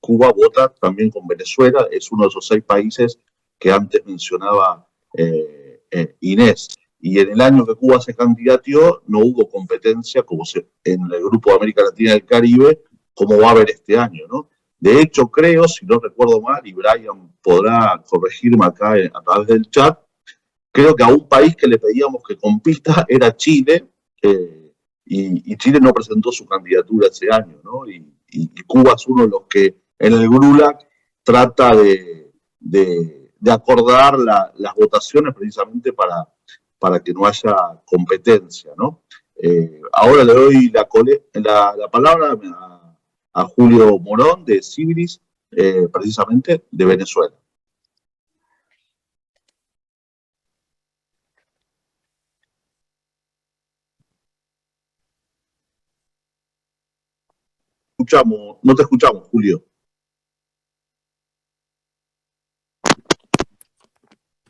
Cuba vota también con Venezuela, es uno de esos 6 países que antes mencionaba Inés. Y en el año que Cuba se candidateó no hubo competencia como en el Grupo de América Latina y el Caribe, como va a haber este año, ¿no? De hecho, creo, si no recuerdo mal, y Brian podrá corregirme acá a través del chat, creo que a un país que le pedíamos que compita era Chile, y Chile no presentó su candidatura ese año, ¿no? Y Cuba es uno de los que en el GRULAC trata de acordar las votaciones precisamente para que no haya competencia, ¿no? Ahora le doy la palabra a Julio Morón de Civilis, precisamente de Venezuela. No te escuchamos, Julio.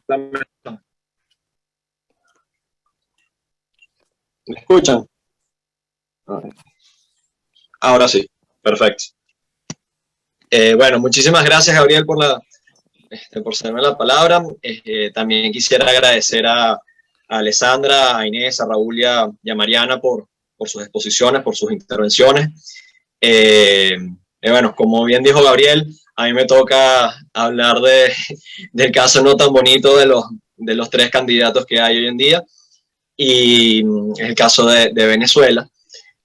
¿Me escuchan? Ahora sí, perfecto. Bueno, muchísimas gracias, Gabriel, por cederme la palabra. También quisiera agradecer a Alessandra, a Inés, a Raúl y a Mariana por sus exposiciones, por sus intervenciones. Bueno, como bien dijo Gabriel, a mí me toca hablar del caso no tan bonito de los 3 candidatos que hay hoy en día, y es el caso de Venezuela.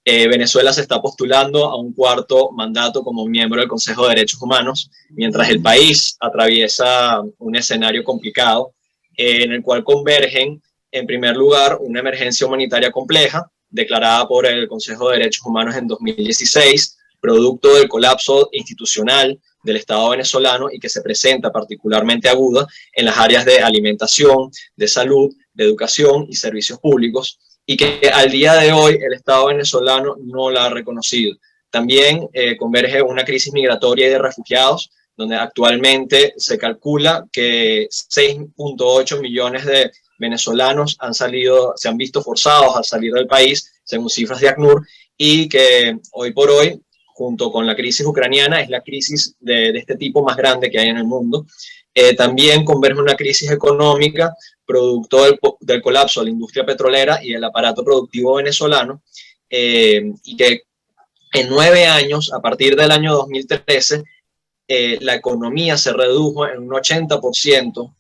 Venezuela se está postulando a un 4º mandato como miembro del Consejo de Derechos Humanos, mientras el país atraviesa un escenario complicado en el cual convergen, en primer lugar, una emergencia humanitaria compleja declarada por el Consejo de Derechos Humanos en 2016, producto del colapso institucional del Estado venezolano y que se presenta particularmente aguda en las áreas de alimentación, de salud, de educación y servicios públicos, y que al día de hoy el Estado venezolano no la ha reconocido. También converge una crisis migratoria y de refugiados, donde actualmente se calcula que 6.8 millones de venezolanos se han visto forzados a salir del país, según cifras de ACNUR, y que hoy por hoy, junto con la crisis ucraniana, es la crisis de este tipo más grande que hay en el mundo. También converge una crisis económica producto del colapso de la industria petrolera y del aparato productivo venezolano, y que en 9 años, a partir del año 2013, la economía se redujo en un 80%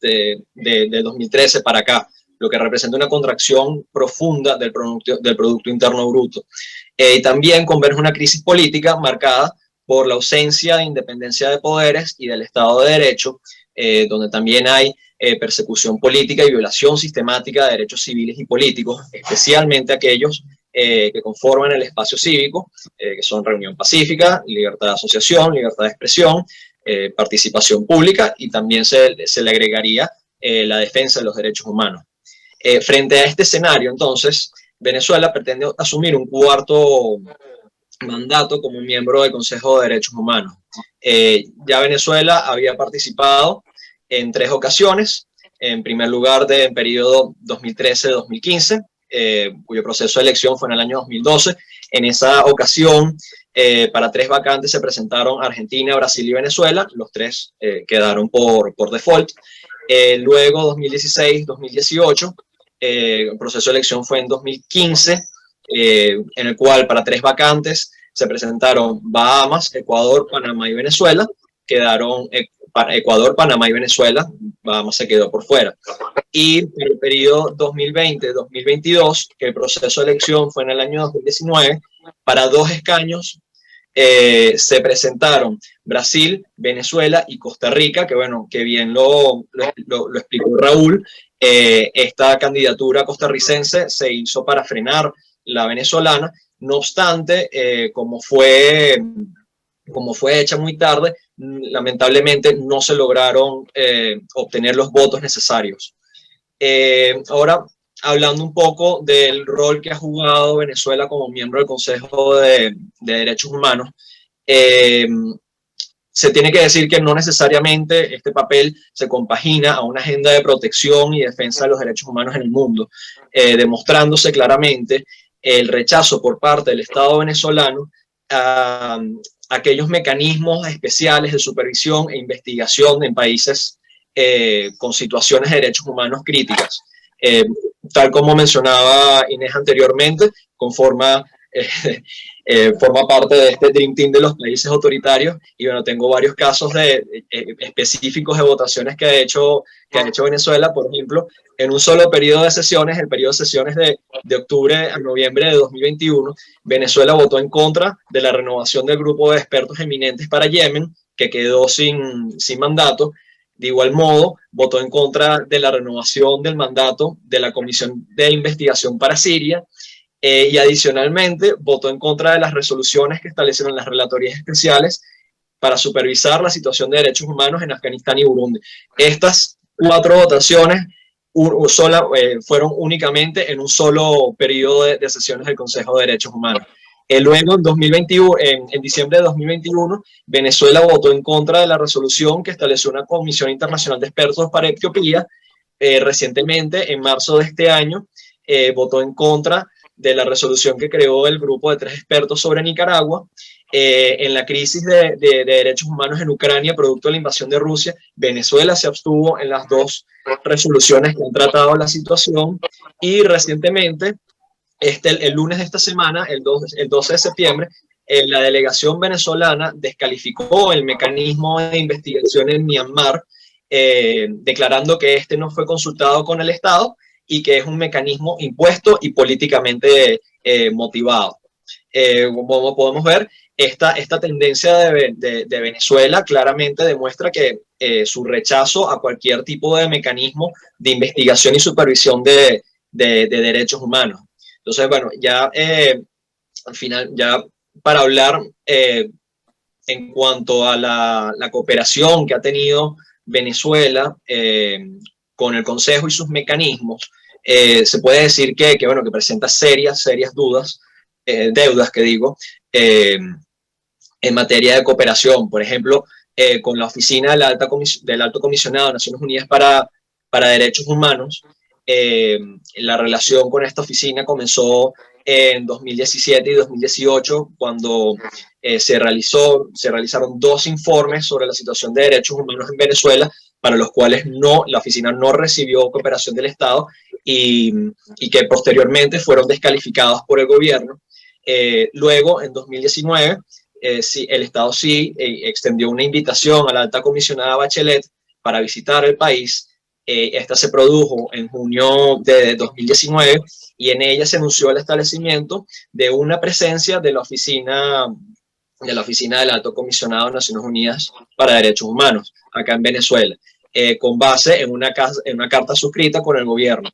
de 2013 para acá, lo que representa una contracción profunda del Producto Interno Bruto. Y también converge una crisis política marcada por la ausencia de independencia de poderes y del Estado de Derecho, donde también hay persecución política y violación sistemática de derechos civiles y políticos, especialmente aquellos que conforman el espacio cívico, que son reunión pacífica, libertad de asociación, libertad de expresión, participación pública, y también se le agregaría la defensa de los derechos humanos. Frente a este escenario, entonces, Venezuela pretende asumir un 4º mandato como miembro del Consejo de Derechos Humanos. Ya Venezuela había participado en 3 ocasiones, en primer lugar en periodo 2013-2015, cuyo proceso de elección fue en el año 2012. En esa ocasión, para 3 vacantes se presentaron Argentina, Brasil y Venezuela. Los 3 quedaron por default. Luego, 2016-2018, el proceso de elección fue en 2015, en el cual para 3 vacantes se presentaron Bahamas, Ecuador, Panamá y Venezuela. Quedaron Ecuador, Panamá y Venezuela. Bahamas se quedó por fuera. Y en el periodo 2020-2022, que el proceso de elección fue en el año 2019, para 2 escaños se presentaron Brasil, Venezuela y Costa Rica, que bueno, que bien lo explicó Raúl. Esta candidatura costarricense se hizo para frenar la venezolana, No obstante, como fue hecha muy tarde, lamentablemente no se lograron obtener los votos necesarios. Ahora, hablando un poco del rol que ha jugado Venezuela como miembro del Consejo de Derechos Humanos, se tiene que decir que no necesariamente este papel se compagina a una agenda de protección y defensa de los derechos humanos en el mundo, demostrándose claramente el rechazo por parte del Estado venezolano a aquellos mecanismos especiales de supervisión e investigación en países con situaciones de derechos humanos críticas. Tal como mencionaba Inés anteriormente, forma parte de este Dream Team de los países autoritarios, y bueno, tengo varios casos específicos de votaciones que ha hecho Venezuela. Por ejemplo, en un solo periodo de sesiones, el periodo de sesiones de octubre a noviembre de 2021, Venezuela votó en contra de la renovación del grupo de expertos eminentes para Yemen, que quedó sin mandato. De igual modo, votó en contra de la renovación del mandato de la Comisión de Investigación para Siria, y adicionalmente votó en contra de las resoluciones que establecieron las relatorías especiales para supervisar la situación de derechos humanos en Afganistán y Burundi. Estas 4 votaciones fueron únicamente en un solo periodo de sesiones del Consejo de Derechos Humanos. Luego, en diciembre de 2021, Venezuela votó en contra de la resolución que estableció una Comisión Internacional de Expertos para Etiopía. Recientemente, en marzo de este año, votó en contra de la resolución que creó el grupo de 3 expertos sobre Nicaragua. En la crisis de derechos humanos en Ucrania, producto de la invasión de Rusia, Venezuela se abstuvo en las 2 resoluciones que han tratado la situación, y recientemente, el lunes de esta semana, el 12 de septiembre, la delegación venezolana descalificó el mecanismo de investigación en Myanmar, declarando que este no fue consultado con el Estado y que es un mecanismo impuesto y políticamente motivado. Como podemos ver, esta tendencia de Venezuela claramente demuestra que su rechazo a cualquier tipo de mecanismo de investigación y supervisión de derechos humanos. Entonces, bueno, ya al final, ya para hablar en cuanto a la cooperación que ha tenido Venezuela con el Consejo y sus mecanismos, se puede decir que presenta serias deudas en materia de cooperación. Por ejemplo, con la oficina del Alto Comisionado de Naciones Unidas para Derechos Humanos, la relación con esta oficina comenzó en 2017 y 2018, cuando se realizaron 2 informes sobre la situación de derechos humanos en Venezuela, para los cuales la oficina no recibió cooperación del Estado, y que posteriormente fueron descalificados por el gobierno. Luego, en 2019, el Estado extendió una invitación a la alta comisionada Bachelet para visitar el país. Esta se produjo en junio de 2019, y en ella se anunció el establecimiento de una presencia de la oficina del Alto Comisionado de Naciones Unidas para Derechos Humanos acá en Venezuela, con base en una carta suscrita con el gobierno.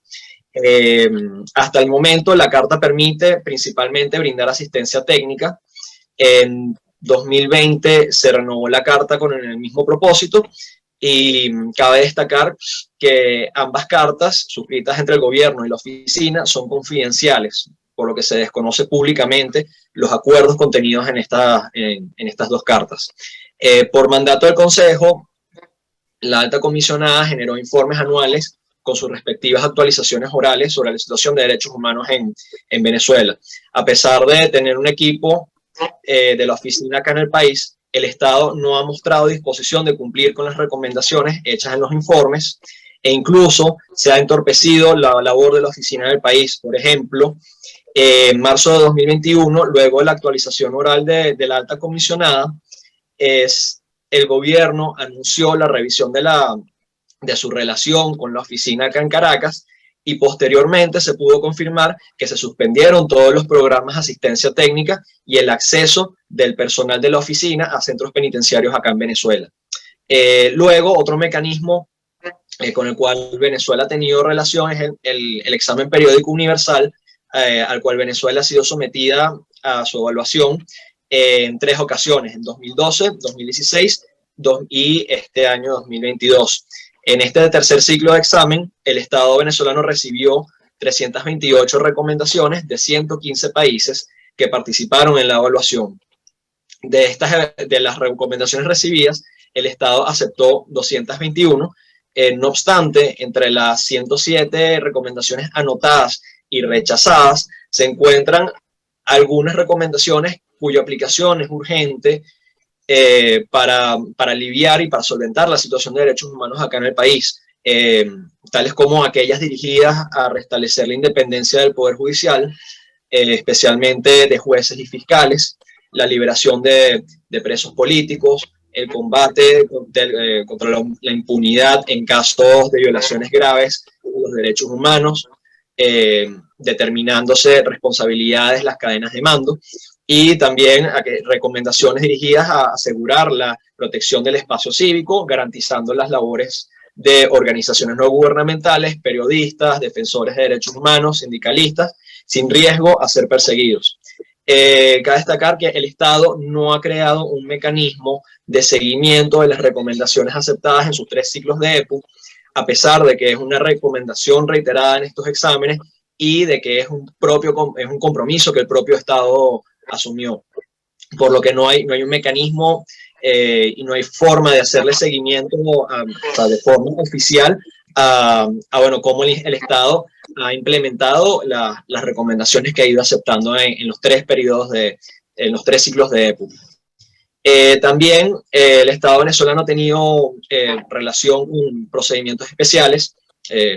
Hasta el momento, la carta permite principalmente brindar asistencia técnica. En 2020 se renovó la carta con el mismo propósito, y cabe destacar que ambas cartas suscritas entre el gobierno y la oficina son confidenciales, por lo que se desconoce públicamente los acuerdos contenidos en estas 2 cartas. Por mandato del Consejo, la alta comisionada generó informes anuales con sus respectivas actualizaciones orales sobre la situación de derechos humanos en Venezuela. A pesar de tener un equipo de la oficina acá en el país, el Estado no ha mostrado disposición de cumplir con las recomendaciones hechas en los informes, e incluso se ha entorpecido la labor de la oficina en el país. Por ejemplo, en marzo de 2021, luego de la actualización oral de la alta comisionada, el gobierno anunció la revisión de su relación con la oficina acá en Caracas, y posteriormente se pudo confirmar que se suspendieron todos los programas de asistencia técnica y el acceso del personal de la oficina a centros penitenciarios acá en Venezuela. Luego, otro mecanismo con el cual Venezuela ha tenido relación es el examen periódico universal, al cual Venezuela ha sido sometida a su evaluación en 3 ocasiones, en 2012, 2016 y este año 2022. En este tercer ciclo de examen, el Estado venezolano recibió 328 recomendaciones de 115 países que participaron en la evaluación. De las recomendaciones recibidas, el Estado aceptó 221. No obstante, entre las 107 recomendaciones anotadas y rechazadas, se encuentran algunas recomendaciones cuya aplicación es urgente para aliviar y para solventar la situación de derechos humanos acá en el país, tales como aquellas dirigidas a restablecer la independencia del Poder Judicial, especialmente de jueces y fiscales, la liberación de presos políticos, el combate contra la impunidad en casos de violaciones graves de los derechos humanos, determinándose responsabilidades, las cadenas de mando, y también recomendaciones dirigidas a asegurar la protección del espacio cívico, garantizando las labores de organizaciones no gubernamentales, periodistas, defensores de derechos humanos, sindicalistas, sin riesgo a ser perseguidos. Cabe destacar que el Estado no ha creado un mecanismo de seguimiento de las recomendaciones aceptadas en sus 3 ciclos de EPU, a pesar de que es una recomendación reiterada en estos exámenes y de que es un compromiso que el propio Estado asumió, por lo que no hay un mecanismo y no hay forma de hacerle seguimiento de forma oficial a cómo el Estado ha implementado las recomendaciones que ha ido aceptando en los 3 periodos en los 3 ciclos de EPU. También el Estado venezolano ha tenido relación con procedimientos especiales,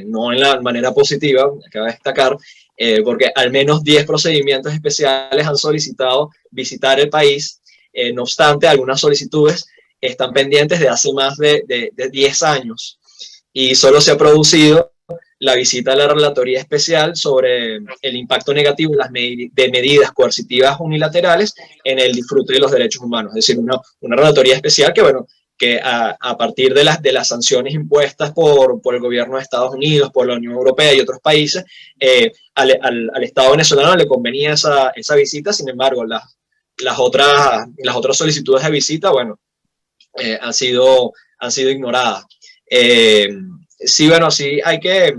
no en la manera positiva, cabe destacar, porque al menos 10 procedimientos especiales han solicitado visitar el país. No obstante, algunas solicitudes están pendientes de hace más de 10 años y solo se ha producido la visita a la Relatoría Especial sobre el impacto negativo de medidas coercitivas unilaterales en el disfrute de los derechos humanos. Es decir, una Relatoría Especial que a partir de las sanciones impuestas por el gobierno de Estados Unidos, por la Unión Europea y otros países, al Estado venezolano le convenía esa visita. Sin embargo, las otras solicitudes de visita, han sido ignoradas. Sí, hay que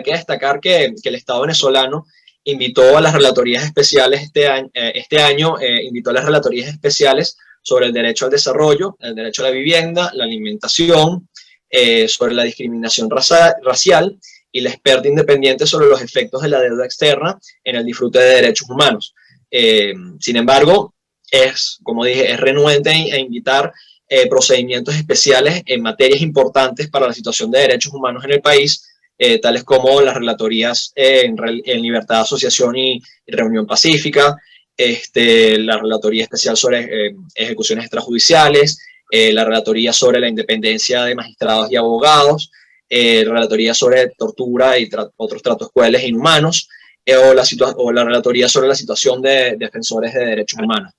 destacar que el Estado venezolano invitó a las relatorías especiales este año, invitó a las relatorías especiales sobre el derecho al desarrollo, el derecho a la vivienda, la alimentación, sobre la discriminación racial y la experta independiente sobre los efectos de la deuda externa en el disfrute de derechos humanos. Sin embargo, como dije, es renuente a invitar procedimientos especiales en materias importantes para la situación de derechos humanos en el país, tales como las relatorías en libertad de asociación y reunión pacífica, la relatoría especial sobre ejecuciones extrajudiciales, la relatoría sobre la independencia de magistrados y abogados, relatoría sobre tortura y otros tratos crueles e inhumanos, o la relatoría sobre la situación de defensores de derechos humanos.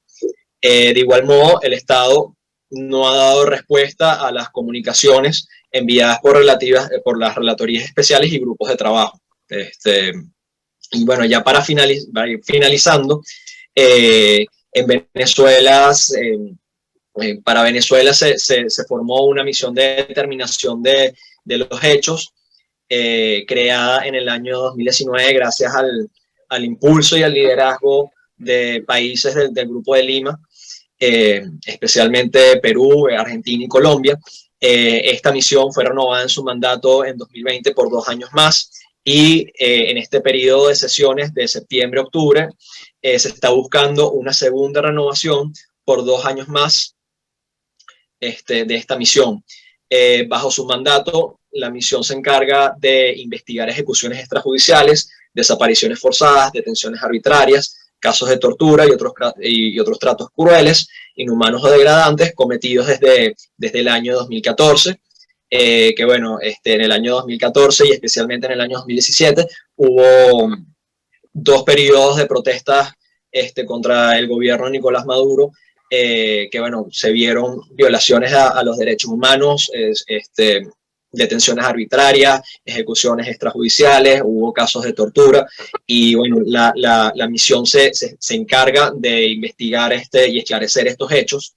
De igual modo, el Estado no ha dado respuesta a las comunicaciones enviadas por las relatorías especiales y grupos de trabajo. Y ya para finalizando, en Venezuela, para Venezuela se formó una misión de determinación de los hechos, creada en el año 2019 gracias al impulso y al liderazgo de países del Grupo de Lima, especialmente Perú, Argentina y Colombia. Esta misión fue renovada en su mandato en 2020 por 2 años más, y en este periodo de sesiones de septiembre a octubre se está buscando una segunda renovación por 2 años más de esta misión. Bajo su mandato, la misión se encarga de investigar ejecuciones extrajudiciales, desapariciones forzadas, detenciones arbitrarias, casos de tortura y otros tratos crueles, inhumanos o degradantes cometidos desde el año 2014, en el año 2014 y especialmente en el año 2017 hubo 2 periodos de protestas contra el gobierno de Nicolás Maduro, se vieron violaciones a los derechos humanos, detenciones arbitrarias, ejecuciones extrajudiciales, hubo casos de tortura, y bueno, la misión se encarga de investigar y esclarecer estos hechos.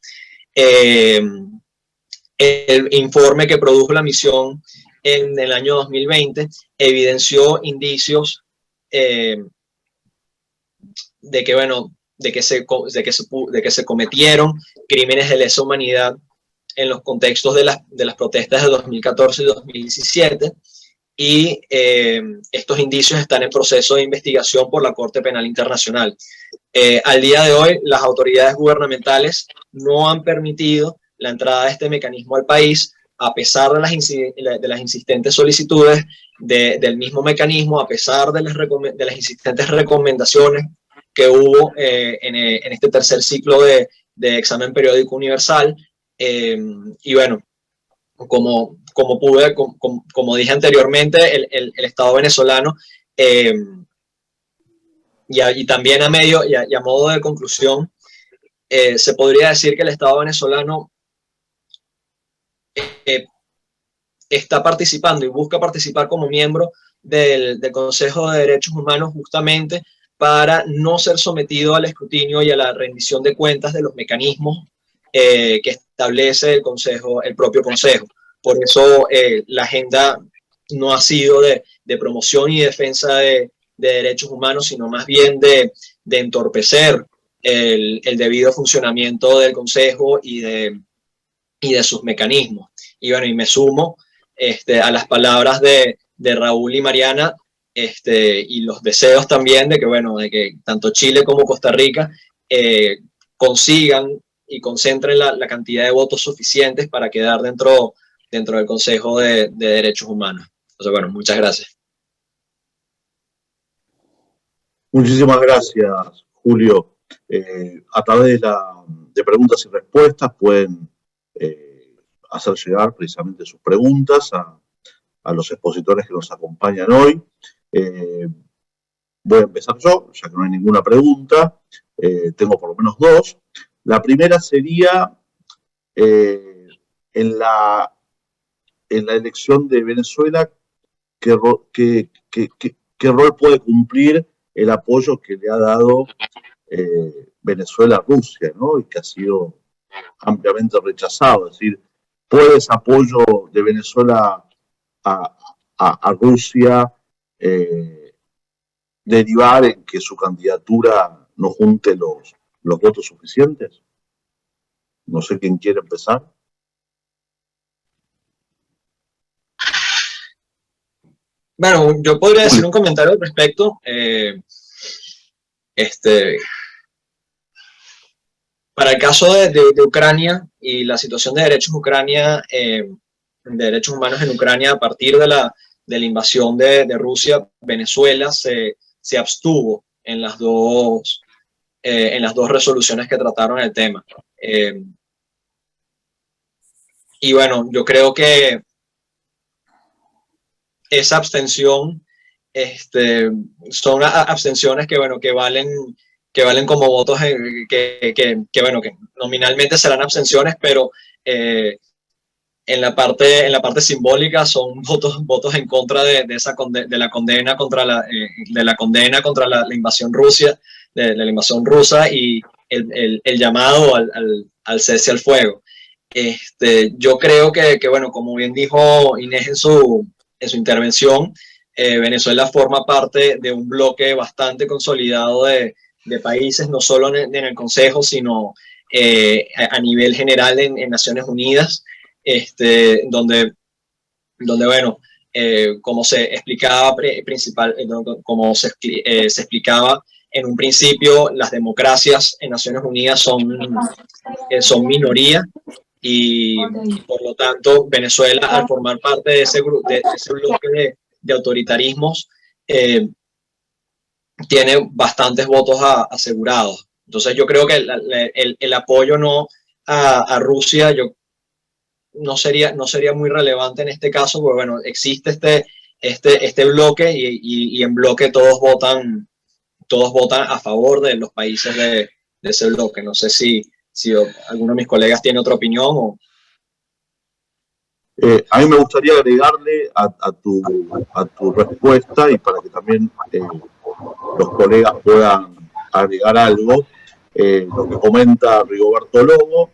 El informe que produjo la misión en el año 2020 evidenció indicios de que, bueno, de que se cometieron crímenes de lesa humanidad en los contextos de las protestas de 2014 y 2017, y estos indicios están en proceso de investigación por la Corte Penal Internacional. Al día de hoy, las autoridades gubernamentales no han permitido la entrada de este mecanismo al país, a pesar de las insistentes solicitudes del mismo mecanismo, a pesar de las insistentes recomendaciones que hubo en este tercer ciclo de examen periódico universal. Y bueno, como dije anteriormente, el Estado venezolano, y también a modo de conclusión, se podría decir que el Estado venezolano está participando y busca participar como miembro del Consejo de Derechos Humanos, justamente para no ser sometido al escrutinio y a la rendición de cuentas de los mecanismos que establece el propio Consejo. Por eso la agenda no ha sido de promoción y defensa de derechos humanos, sino más bien de entorpecer el debido funcionamiento del Consejo y de sus mecanismos. Y bueno, y me sumo a las palabras de Raúl y Mariana, y los deseos también de que, bueno, de que tanto Chile como Costa Rica consigan y concentren la cantidad de votos suficientes para quedar dentro del Consejo de Derechos Humanos. Entonces, bueno, muchas gracias. Muchísimas gracias, Julio. A través de preguntas y respuestas pueden hacer llegar precisamente sus preguntas a los expositores que nos acompañan hoy. Voy a empezar yo, ya que no hay ninguna pregunta. Tengo por lo menos dos. La primera sería en la elección de Venezuela, ¿qué rol puede cumplir el apoyo que le ha dado Venezuela a Rusia, ¿no? Y que ha sido ampliamente rechazado? Es decir, ¿puede ese apoyo de Venezuela a Rusia derivar en que su candidatura no junte los votos suficientes? No sé quién quiere empezar. Bueno, yo podría decir un comentario al respecto. Para el caso de Ucrania y la situación de derechos humanos en Ucrania, a partir de la invasión de Rusia, Venezuela se abstuvo en las dos resoluciones que trataron el tema. Y bueno, yo creo que esa abstención son abstenciones que valen como votos que nominalmente serán abstenciones, pero en la parte simbólica son votos en contra de la condena contra la invasión rusa, de la invasión rusa, y el llamado al cese al fuego. Yo creo que bueno, como bien dijo Inés en su intervención, Venezuela forma parte de un bloque bastante consolidado de países, no solo en el Consejo, sino a nivel general en Naciones Unidas, donde bueno, como se explicaba se explicaba en un principio, las democracias en Naciones Unidas son minoría, y por lo tanto Venezuela, al formar parte de ese bloque de autoritarismos, tiene bastantes votos asegurados. Entonces yo creo que el apoyo a Rusia no sería muy relevante en este caso, porque bueno, existe este bloque, y en bloque todos votan a favor de los países de ese bloque. No sé si alguno de mis colegas tiene otra opinión. A mí me gustaría agregarle a tu respuesta, y para que también los colegas puedan agregar algo, lo que comenta Rigoberto Lobo,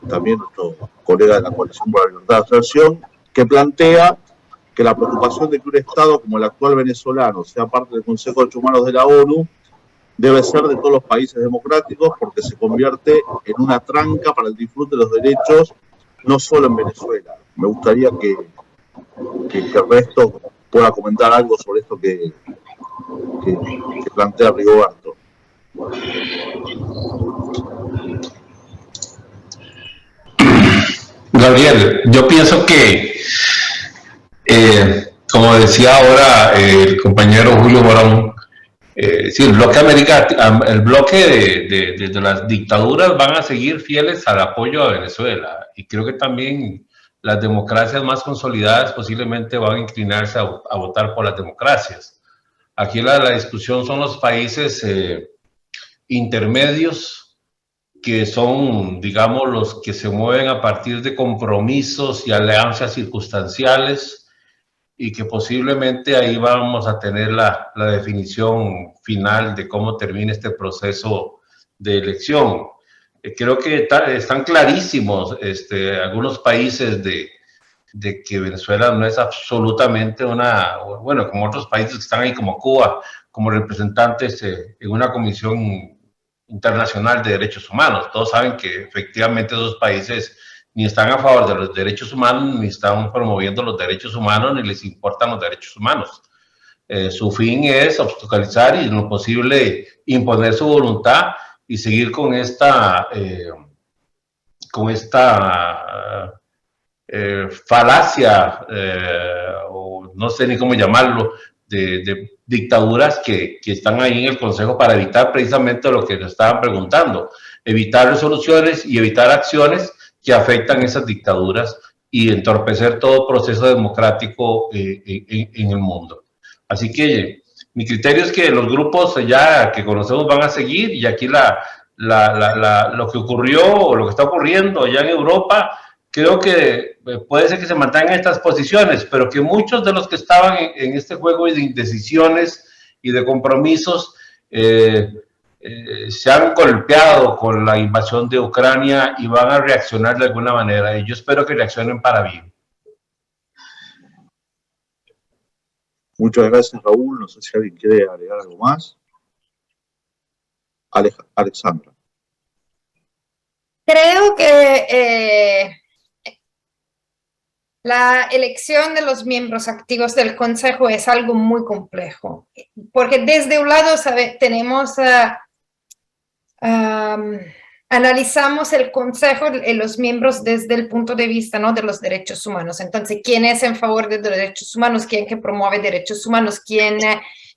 también nuestro colega de la Coalición por la Libertad de Expresión, que plantea que la preocupación de que un Estado como el actual venezolano sea parte del Consejo de Derechos Humanos de la ONU debe ser de todos los países democráticos, porque se convierte en una tranca para el disfrute de los derechos, no solo en Venezuela. Me gustaría que el resto pueda comentar algo sobre esto que plantea Rigoberto. Gabriel, yo pienso que, como decía ahora el compañero Julio Morón, sí, el bloque de las dictaduras van a seguir fieles al apoyo a Venezuela, y creo que también las democracias más consolidadas posiblemente van a inclinarse a votar por las democracias. Aquí la discusión son los países intermedios, que son, digamos, los que se mueven a partir de compromisos y alianzas circunstanciales, y que posiblemente ahí vamos a tener la definición final de cómo termina este proceso de elección. Creo que están clarísimos algunos países de que Venezuela no es absolutamente bueno, como otros países que están ahí, como Cuba, como representantes en una comisión internacional de derechos humanos. Todos saben que efectivamente esos países ni están a favor de los derechos humanos, ni están promoviendo los derechos humanos, ni les importan los derechos humanos. Su fin es obstaculizar y en lo posible imponer su voluntad y seguir con esta falacia, o no sé ni cómo llamarlo, de dictaduras que están ahí en el Consejo para evitar precisamente lo que nos estaban preguntando, evitar resoluciones y evitar acciones que afectan esas dictaduras y entorpecer todo proceso democrático en el mundo. Así que mi criterio es que los grupos ya que conocemos van a seguir, y aquí lo que ocurrió o lo que está ocurriendo allá en Europa, creo que puede ser que se mantengan estas posiciones, pero que muchos de los que estaban en este juego de indecisiones y de compromisos se han golpeado con la invasión de Ucrania y van a reaccionar de alguna manera, y yo espero que reaccionen para bien. Muchas gracias, Raúl. No sé si alguien quiere agregar algo más. Alexandra. Creo que la elección de los miembros activos del Consejo es algo muy complejo, porque desde un lado tenemos, analizamos el Consejo y los miembros desde el punto de vista, ¿no?, de los derechos humanos. Entonces, ¿quién es en favor de los derechos humanos? ¿Quién que promueve derechos humanos? ¿Quién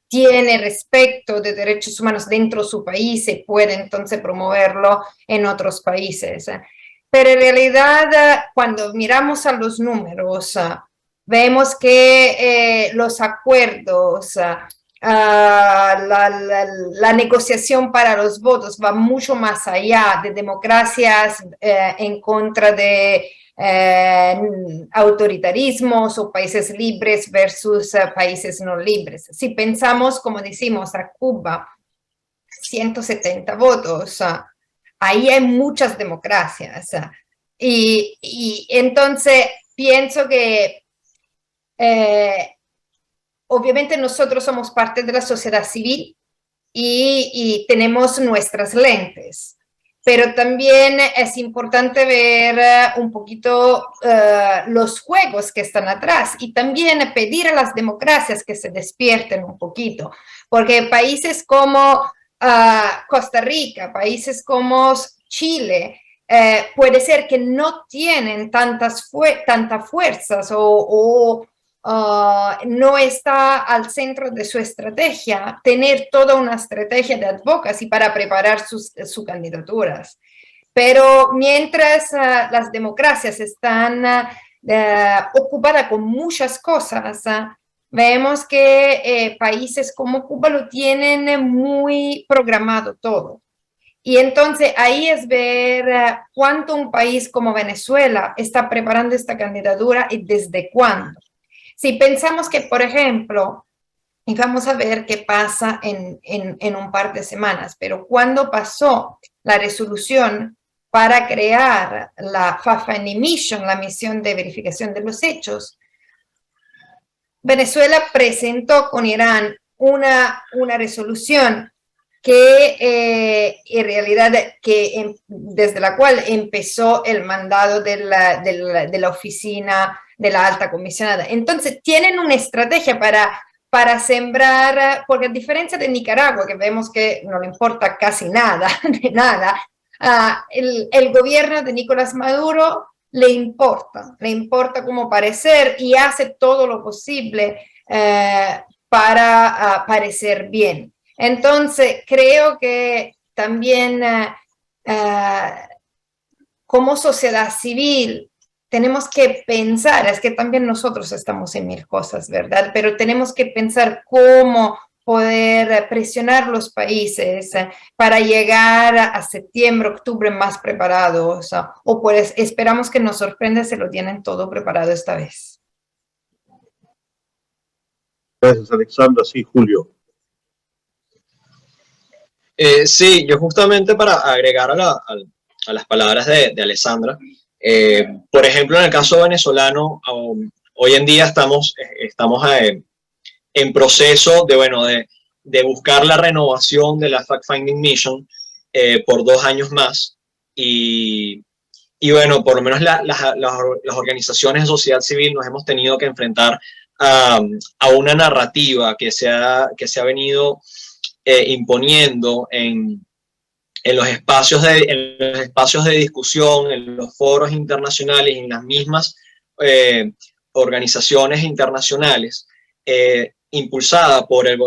tiene respeto de derechos humanos dentro de su país y puede entonces promoverlo en otros países? Pero en realidad, cuando miramos a los números, vemos que los acuerdos, la negociación para los votos va mucho más allá de democracias en contra de autoritarismos o países libres versus países no libres. Si pensamos, como decimos, a Cuba, 170 votos, ahí hay muchas democracias. Y entonces pienso que obviamente nosotros somos parte de la sociedad civil y tenemos nuestras lentes, pero también es importante ver un poquito los juegos que están atrás y también pedir a las democracias que se despierten un poquito, porque países como Costa Rica, países como Chile, puede ser que no tienen tantas fuerzas o no está al centro de su estrategia tener toda una estrategia de advocacy para preparar sus candidaturas. Pero mientras las democracias están ocupadas con muchas cosas, vemos que países como Cuba lo tienen muy programado todo. Y entonces ahí es ver cuánto un país como Venezuela está preparando esta candidatura y desde cuándo. Si pensamos que, por ejemplo, y vamos a ver qué pasa en un par de semanas, pero cuando pasó la resolución para crear la Fact-Finding Mission, la misión de verificación de los hechos, Venezuela presentó con Irán una resolución que en realidad desde la cual empezó el mandado de la oficina de la alta comisionada. Entonces tienen una estrategia para sembrar, porque a diferencia de Nicaragua, que vemos que no le importa casi nada, de nada, el gobierno de Nicolás Maduro le importa cómo parecer y hace todo lo posible para parecer bien. Entonces, creo que también como sociedad civil tenemos que pensar, es que también nosotros estamos en mil cosas, ¿verdad? Pero tenemos que pensar cómo poder presionar los países para llegar a septiembre, octubre más preparados, o pues esperamos que nos sorprenda, se lo tienen todo preparado esta vez. Gracias, Alexandra. Sí, Julio. Sí, yo justamente para agregar a las palabras de Alessandra, por ejemplo, en el caso venezolano, hoy en día estamos en proceso de buscar la renovación de la Fact-Finding Mission por 2 años más. Y bueno, por lo menos las organizaciones de sociedad civil nos hemos tenido que enfrentar a una narrativa que se ha venido imponiendo en los espacios de discusión, en los foros internacionales, en las mismas organizaciones internacionales, impulsada por el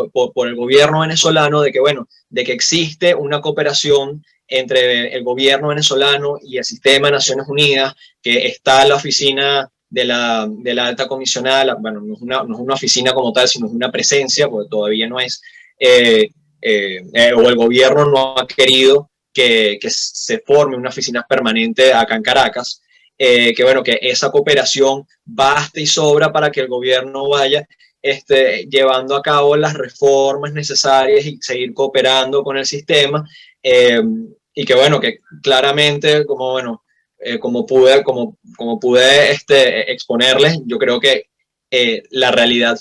gobierno venezolano, de que existe una cooperación entre el gobierno venezolano y el sistema de Naciones Unidas, que está la oficina de la alta comisionada, bueno, no es una oficina como tal, sino es una presencia, porque todavía no es, o el gobierno no ha querido que se forme una oficina permanente acá en Caracas, que esa cooperación basta y sobra para que el gobierno vaya llevando a cabo las reformas necesarias y seguir cooperando con el sistema, y que claramente, como pude exponerles, yo creo que la realidad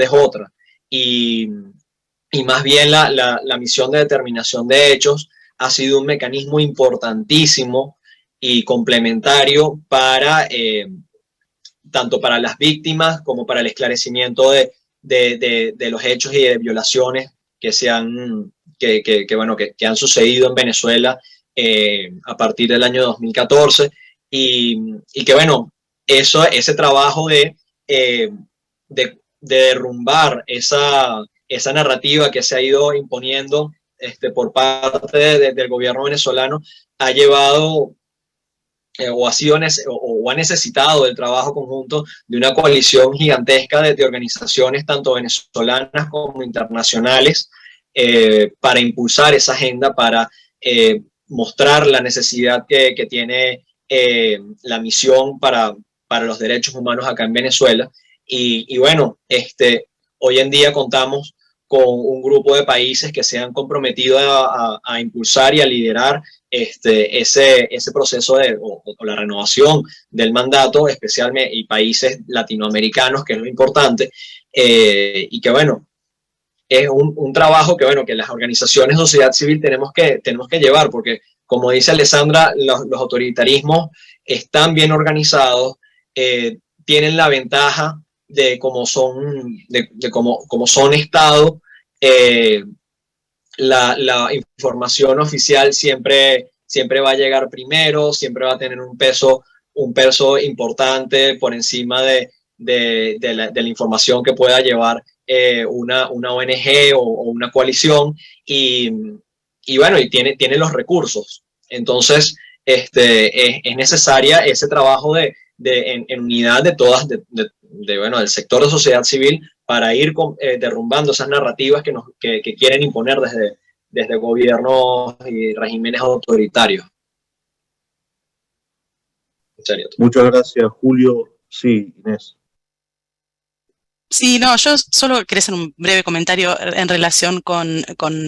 es otra, y más bien la misión de determinación de hechos ha sido un mecanismo importantísimo y complementario para tanto para las víctimas como para el esclarecimiento de los hechos y de violaciones que han sucedido en Venezuela a partir del año 2014, y ese trabajo de derrumbar esa narrativa que se ha ido imponiendo por parte del gobierno venezolano ha llevado o ha necesitado el trabajo conjunto de una coalición gigantesca de organizaciones tanto venezolanas como internacionales para impulsar esa agenda, para mostrar la necesidad que tiene la misión para los derechos humanos acá en Venezuela. Y hoy en día contamos con un grupo de países que se han comprometido a impulsar y a liderar ese proceso o la renovación del mandato, especialmente, y países latinoamericanos, que es lo importante, y que es un trabajo que las organizaciones de sociedad civil tenemos que llevar, porque como dice Alessandra, los autoritarismos están bien organizados, tienen la ventaja de cómo son Estado, la información oficial siempre va a llegar primero, siempre va a tener un peso importante por encima de la información que pueda llevar una ONG o una coalición, y tiene los recursos. Entonces, es necesaria ese trabajo en unidad de todas, del sector de sociedad civil, para ir derrumbando esas narrativas que quieren imponer desde gobiernos y regímenes autoritarios. En serio. Muchas gracias, Julio. Sí, Inés. Sí, no, yo solo quería hacer un breve comentario en relación con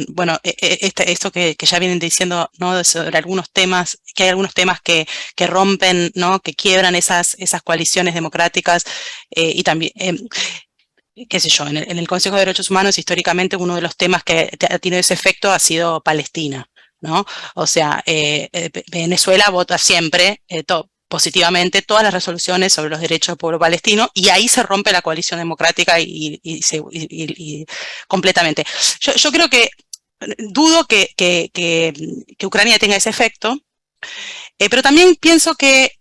bueno, esto que ya vienen diciendo, ¿no? Sobre algunos temas, que hay algunos temas que rompen, ¿no? Que quiebran esas coaliciones democráticas, y también, qué sé yo, en el Consejo de Derechos Humanos, históricamente, uno de los temas que ha tenido ese efecto ha sido Palestina, ¿no? O sea, Venezuela vota siempre, positivamente todas las resoluciones sobre los derechos del pueblo palestino, y ahí se rompe la coalición democrática y completamente. Yo creo que dudo que Ucrania tenga ese efecto, pero también pienso que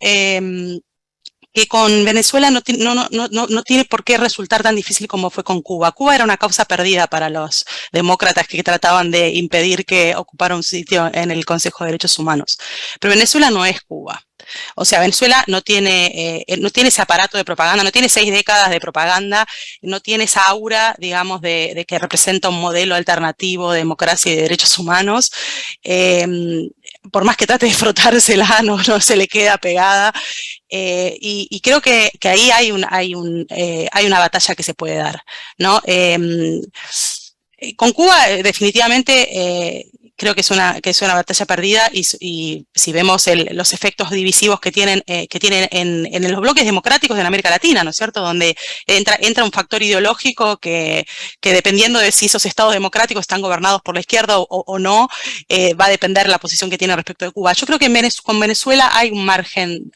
con Venezuela no tiene por qué resultar tan difícil como fue con Cuba. Cuba era una causa perdida para los demócratas que trataban de impedir que ocupara un sitio en el Consejo de Derechos Humanos. Pero Venezuela no es Cuba. O sea, Venezuela no tiene ese aparato de propaganda, no tiene 6 décadas de propaganda, no tiene esa aura, digamos, de que representa un modelo alternativo de democracia y de derechos humanos. Por más que trate de frotársela, no se le queda pegada. Y creo que ahí hay una batalla que se puede dar, ¿no? Con Cuba, definitivamente, creo que es una batalla perdida, y si vemos los efectos divisivos que tienen en los bloques democráticos de América Latina, ¿no es cierto? Donde entra un factor ideológico que dependiendo de si esos estados democráticos están gobernados por la izquierda o no, va a depender la posición que tiene respecto de Cuba. Yo creo que con Venezuela hay un margen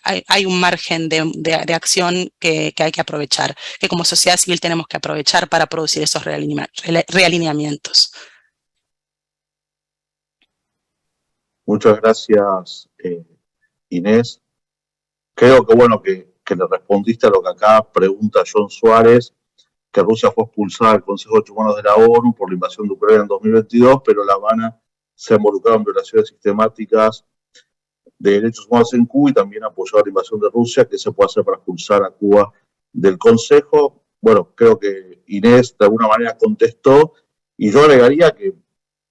de acción que hay que aprovechar, que como sociedad civil tenemos que aprovechar para producir esos realineamientos. Muchas gracias, Inés. Creo que bueno que le respondiste a lo que acá pregunta John Suárez, que Rusia fue expulsada del Consejo de Derechos Humanos de la ONU por la invasión de Ucrania en 2022, pero La Habana se ha involucrado en violaciones sistemáticas de derechos humanos en Cuba y también apoyó la invasión de Rusia. ¿Qué se puede hacer para expulsar a Cuba del Consejo? Bueno, creo que Inés de alguna manera contestó, y yo agregaría que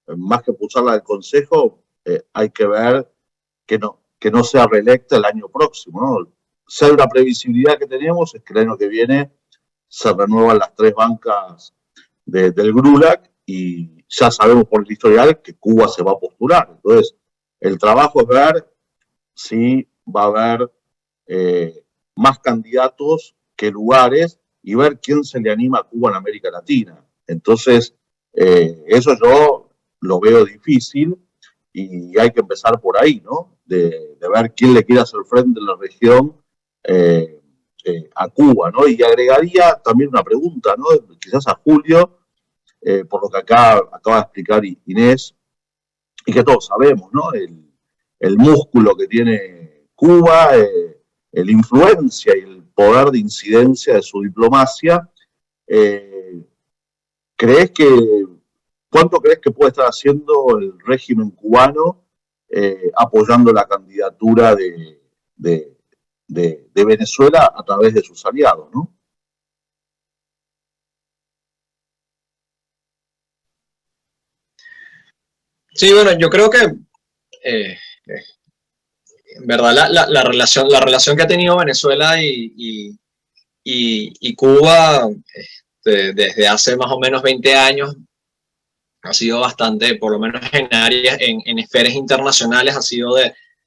más que expulsarla del Consejo, hay que ver que no sea reelecta el año próximo, ¿no? Si hay una previsibilidad que tenemos es que el año que viene se renuevan las 3 bancas del GRULAC, y ya sabemos por el historial que Cuba se va a postular. Entonces, el trabajo es ver si va a haber más candidatos que lugares, y ver quién se le anima a Cuba en América Latina. Entonces, eso yo lo veo difícil, y hay que empezar por ahí, ¿no? De ver quién le quiere hacer frente en la región a Cuba, ¿no? Y agregaría también una pregunta, ¿no? Quizás a Julio, por lo que acaba de explicar Inés, y que todos sabemos, ¿no? El músculo que tiene Cuba, la influencia y el poder de incidencia de su diplomacia. ¿Cuánto crees que puede estar haciendo el régimen cubano apoyando la candidatura de Venezuela a través de sus aliados, ¿no? Sí, bueno, yo creo que en verdad la relación que ha tenido Venezuela y Cuba desde hace más o menos 20 años ha sido bastante, por lo menos en áreas, en esferas internacionales, ha sido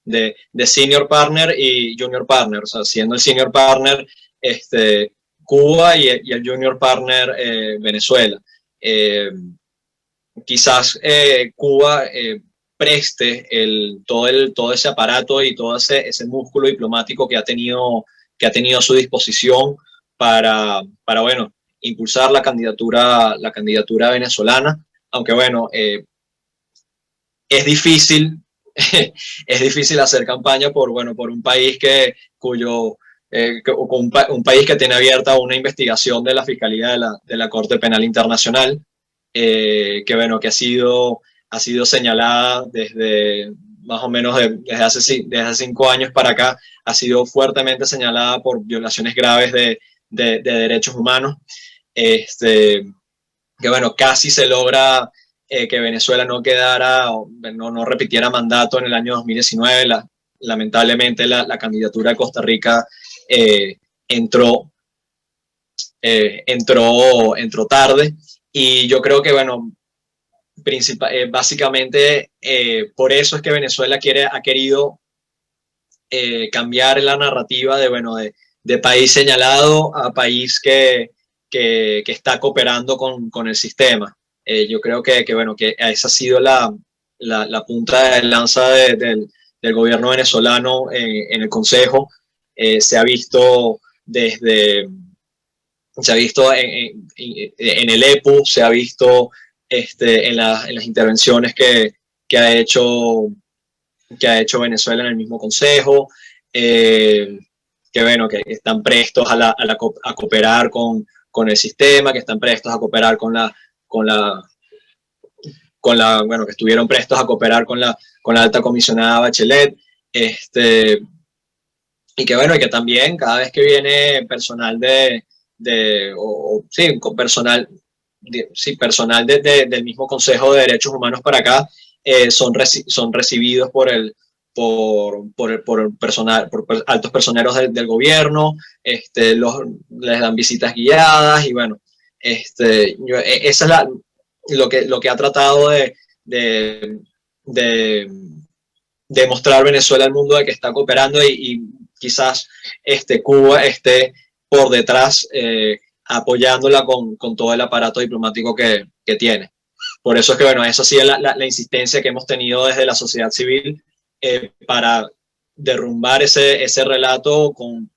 de senior partner y junior partner. O sea, siendo el senior partner Cuba y el junior partner Venezuela. Quizás Cuba preste todo ese aparato y todo ese músculo diplomático que ha tenido a su disposición para bueno, impulsar la candidatura venezolana. Aunque bueno, es difícil hacer campaña por un país un país que tiene abierta una investigación de la Fiscalía de la Corte Penal Internacional, que ha sido señalada desde más o menos desde hace 5 años para acá, ha sido fuertemente señalada por violaciones graves de derechos humanos. Que bueno, casi se logra que Venezuela no quedara, no repitiera mandato en el año 2019. Lamentablemente la candidatura de Costa Rica entró tarde, y yo creo que, bueno, básicamente por eso es que Venezuela ha querido cambiar la narrativa de país señalado a país que está cooperando con el sistema. Yo creo que esa ha sido la punta de lanza del gobierno venezolano en el Consejo. Se ha visto en el EPU, se ha visto en las intervenciones que ha hecho Venezuela en el mismo Consejo, que están prestos a cooperar con el sistema, que están prestos a cooperar que estuvieron prestos a cooperar con la alta comisionada Bachelet, y que también cada vez que viene personal personal del mismo Consejo de Derechos Humanos para acá, son recibidos por altos personeros del gobierno, les dan visitas guiadas, y bueno, esa es lo que ha tratado de mostrar Venezuela al mundo, de que está cooperando, y quizás Cuba esté por detrás apoyándola con todo el aparato diplomático que tiene. Por eso es que, esa ha sido la insistencia que hemos tenido desde la sociedad civil para derrumbar ese relato con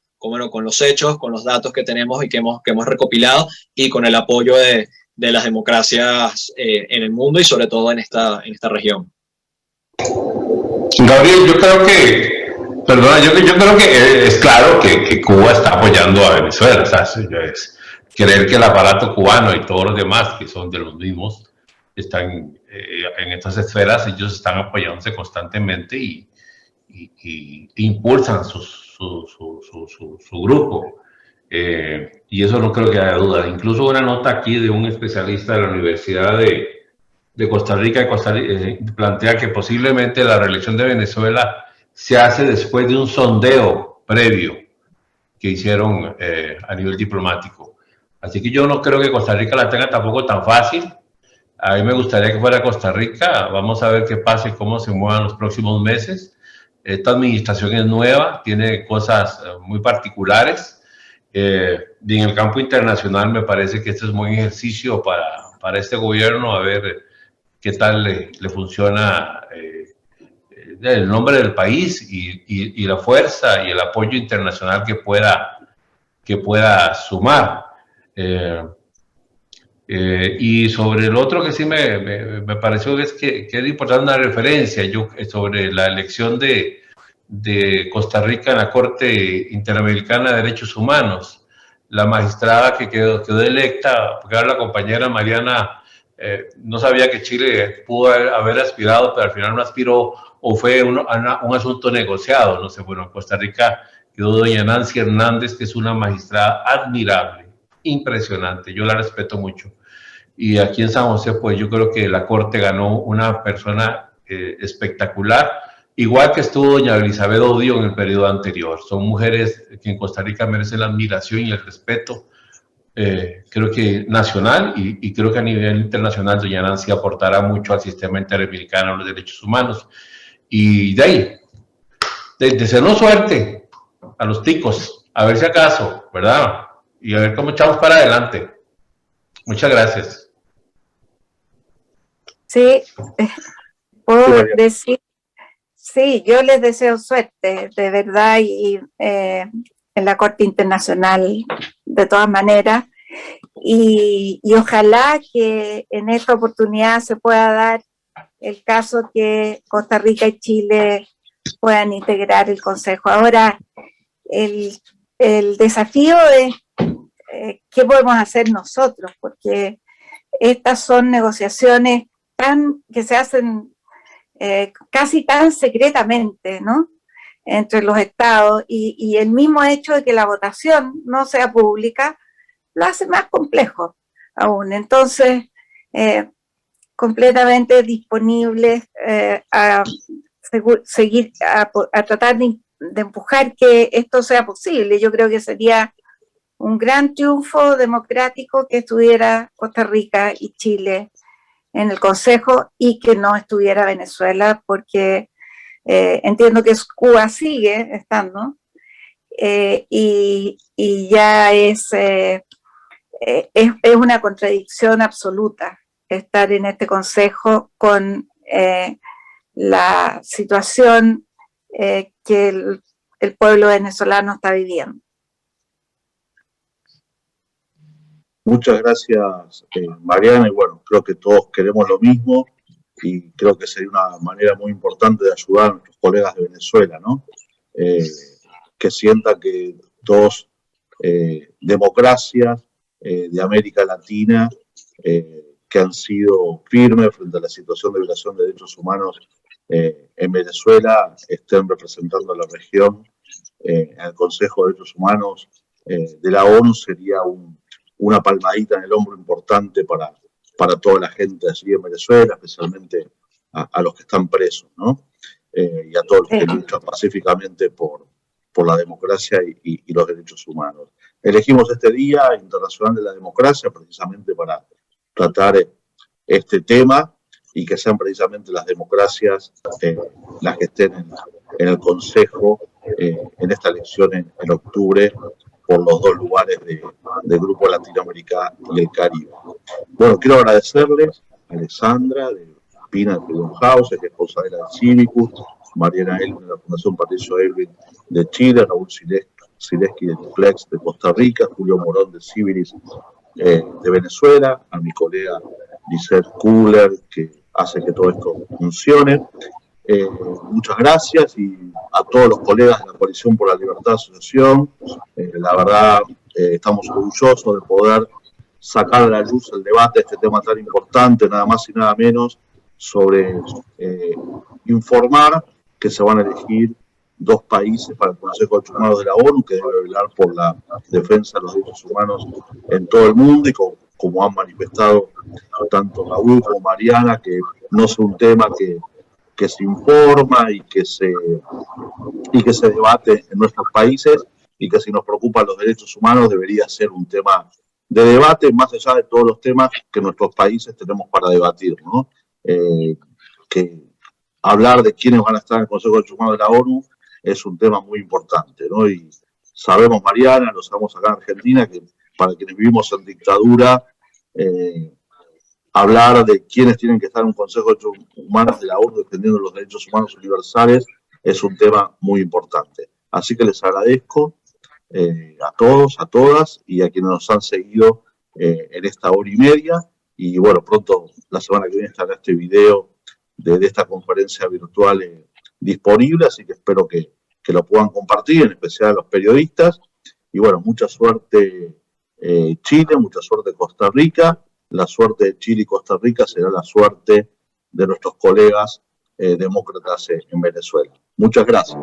los hechos, con los datos que tenemos y que hemos recopilado, y con el apoyo de las democracias en el mundo, y sobre todo en esta región. Gabriel, yo creo que es claro que Cuba está apoyando a Venezuela. O sea, es creer que el aparato cubano y todos los demás, que son de los mismos, están en estas esferas, ellos están apoyándose constantemente y impulsan su grupo. Y eso no creo que haya duda. Incluso una nota aquí de un especialista de la Universidad de Costa Rica, plantea que posiblemente la reelección de Venezuela se hace después de un sondeo previo que hicieron a nivel diplomático. Así que yo no creo que Costa Rica la tenga tampoco tan fácil. A mí me gustaría que fuera Costa Rica. Vamos a ver qué pasa y cómo se muevan los próximos meses. Esta administración es nueva, tiene cosas muy particulares. Y en el campo internacional me parece que este es un buen ejercicio para este gobierno, a ver qué tal le funciona el nombre del país y la fuerza y el apoyo internacional que pueda sumar. Y sobre el otro que sí me pareció que es importante una referencia sobre la elección de Costa Rica en la Corte Interamericana de Derechos Humanos. La magistrada que quedó electa, porque era la compañera Mariana, no sabía que Chile pudo haber aspirado, pero al final no aspiró, o fue un asunto negociado, no sé. Bueno, en Costa Rica quedó doña Nancy Hernández, que es una magistrada admirable, impresionante, yo la respeto mucho. Y aquí en San José, pues yo creo que la Corte ganó una persona espectacular, igual que estuvo doña Elizabeth Odio en el periodo anterior. Son mujeres que en Costa Rica merecen la admiración y el respeto, creo que nacional, y creo que a nivel internacional doña Nancy aportará mucho al sistema interamericano de los derechos humanos. Y de ahí, desearnos suerte a los ticos, a ver si acaso, ¿verdad? Y a ver cómo echamos para adelante. Muchas gracias. Sí, puedo decir, sí, yo les deseo suerte, de verdad, y en la Corte Internacional, de todas maneras, y ojalá que en esta oportunidad se pueda dar el caso que Costa Rica y Chile puedan integrar el Consejo. Ahora, el desafío es qué podemos hacer nosotros, porque estas son negociaciones que se hacen casi tan secretamente, ¿no?, entre los estados, y el mismo hecho de que la votación no sea pública lo hace más complejo aún. Entonces, completamente disponibles a seguir, a tratar de empujar que esto sea posible. Yo creo que sería un gran triunfo democrático que estuviera Costa Rica y Chile en el Consejo y que no estuviera Venezuela, porque entiendo que Cuba sigue estando y ya es una contradicción absoluta estar en este Consejo con la situación que el pueblo venezolano está viviendo. Muchas gracias, Mariana, y bueno, creo que todos queremos lo mismo y creo que sería una manera muy importante de ayudar a nuestros colegas de Venezuela, ¿no? Que sientan que dos democracias de América Latina que han sido firmes frente a la situación de violación de derechos humanos en Venezuela estén representando a la región en el Consejo de Derechos Humanos de la ONU. Sería una palmadita en el hombro importante para toda la gente allí en Venezuela, especialmente a los que están presos, ¿no? Y a todos los que luchan pacíficamente por la democracia y los derechos humanos. Elegimos este Día Internacional de la Democracia precisamente para tratar este tema y que sean precisamente las democracias las que estén en el Consejo en esta elección en octubre por los dos lugares del Grupo Latinoamérica y el Caribe. Bueno, quiero agradecerles a Alessandra de Pina de Freedom House, que es esposadera de Cívicus, Mariana Elwin de la Fundación Patricio Elwin de Chile, Raúl Sileski de Duplex de Costa Rica, Julio Morón de Civilis de Venezuela, a mi colega Lisette Kuhler, que hace que todo esto funcione. Muchas gracias, y a todos los colegas de la Coalición por la Libertad de Asociación. La verdad, estamos orgullosos de poder sacar a la luz el debate de este tema tan importante, nada más y nada menos, sobre informar que se van a elegir dos países para el Consejo de Derechos Humanos de la ONU, que debe velar por la defensa de los derechos humanos en todo el mundo, y como han manifestado tanto Raúl como Mariana, que no es un tema que se informa y que se debate en nuestros países, y que si nos preocupan los derechos humanos debería ser un tema de debate más allá de todos los temas que nuestros países tenemos para debatir, ¿no? Que hablar de quiénes van a estar en el Consejo de Derechos Humanos de la ONU es un tema muy importante, ¿no? Y sabemos, Mariana, lo sabemos acá en Argentina, que para quienes vivimos en dictadura, hablar de quiénes tienen que estar en un Consejo de Derechos Humanos de la ONU defendiendo los derechos humanos universales es un tema muy importante. Así que les agradezco a todos, a todas, y a quienes nos han seguido en esta hora y media. Y bueno, pronto, la semana que viene, estará este video de esta conferencia virtual disponible, así que espero que lo puedan compartir, en especial a los periodistas. Y bueno, mucha suerte Chile, mucha suerte Costa Rica. La suerte de Chile y Costa Rica será la suerte de nuestros colegas demócratas en Venezuela. Muchas gracias.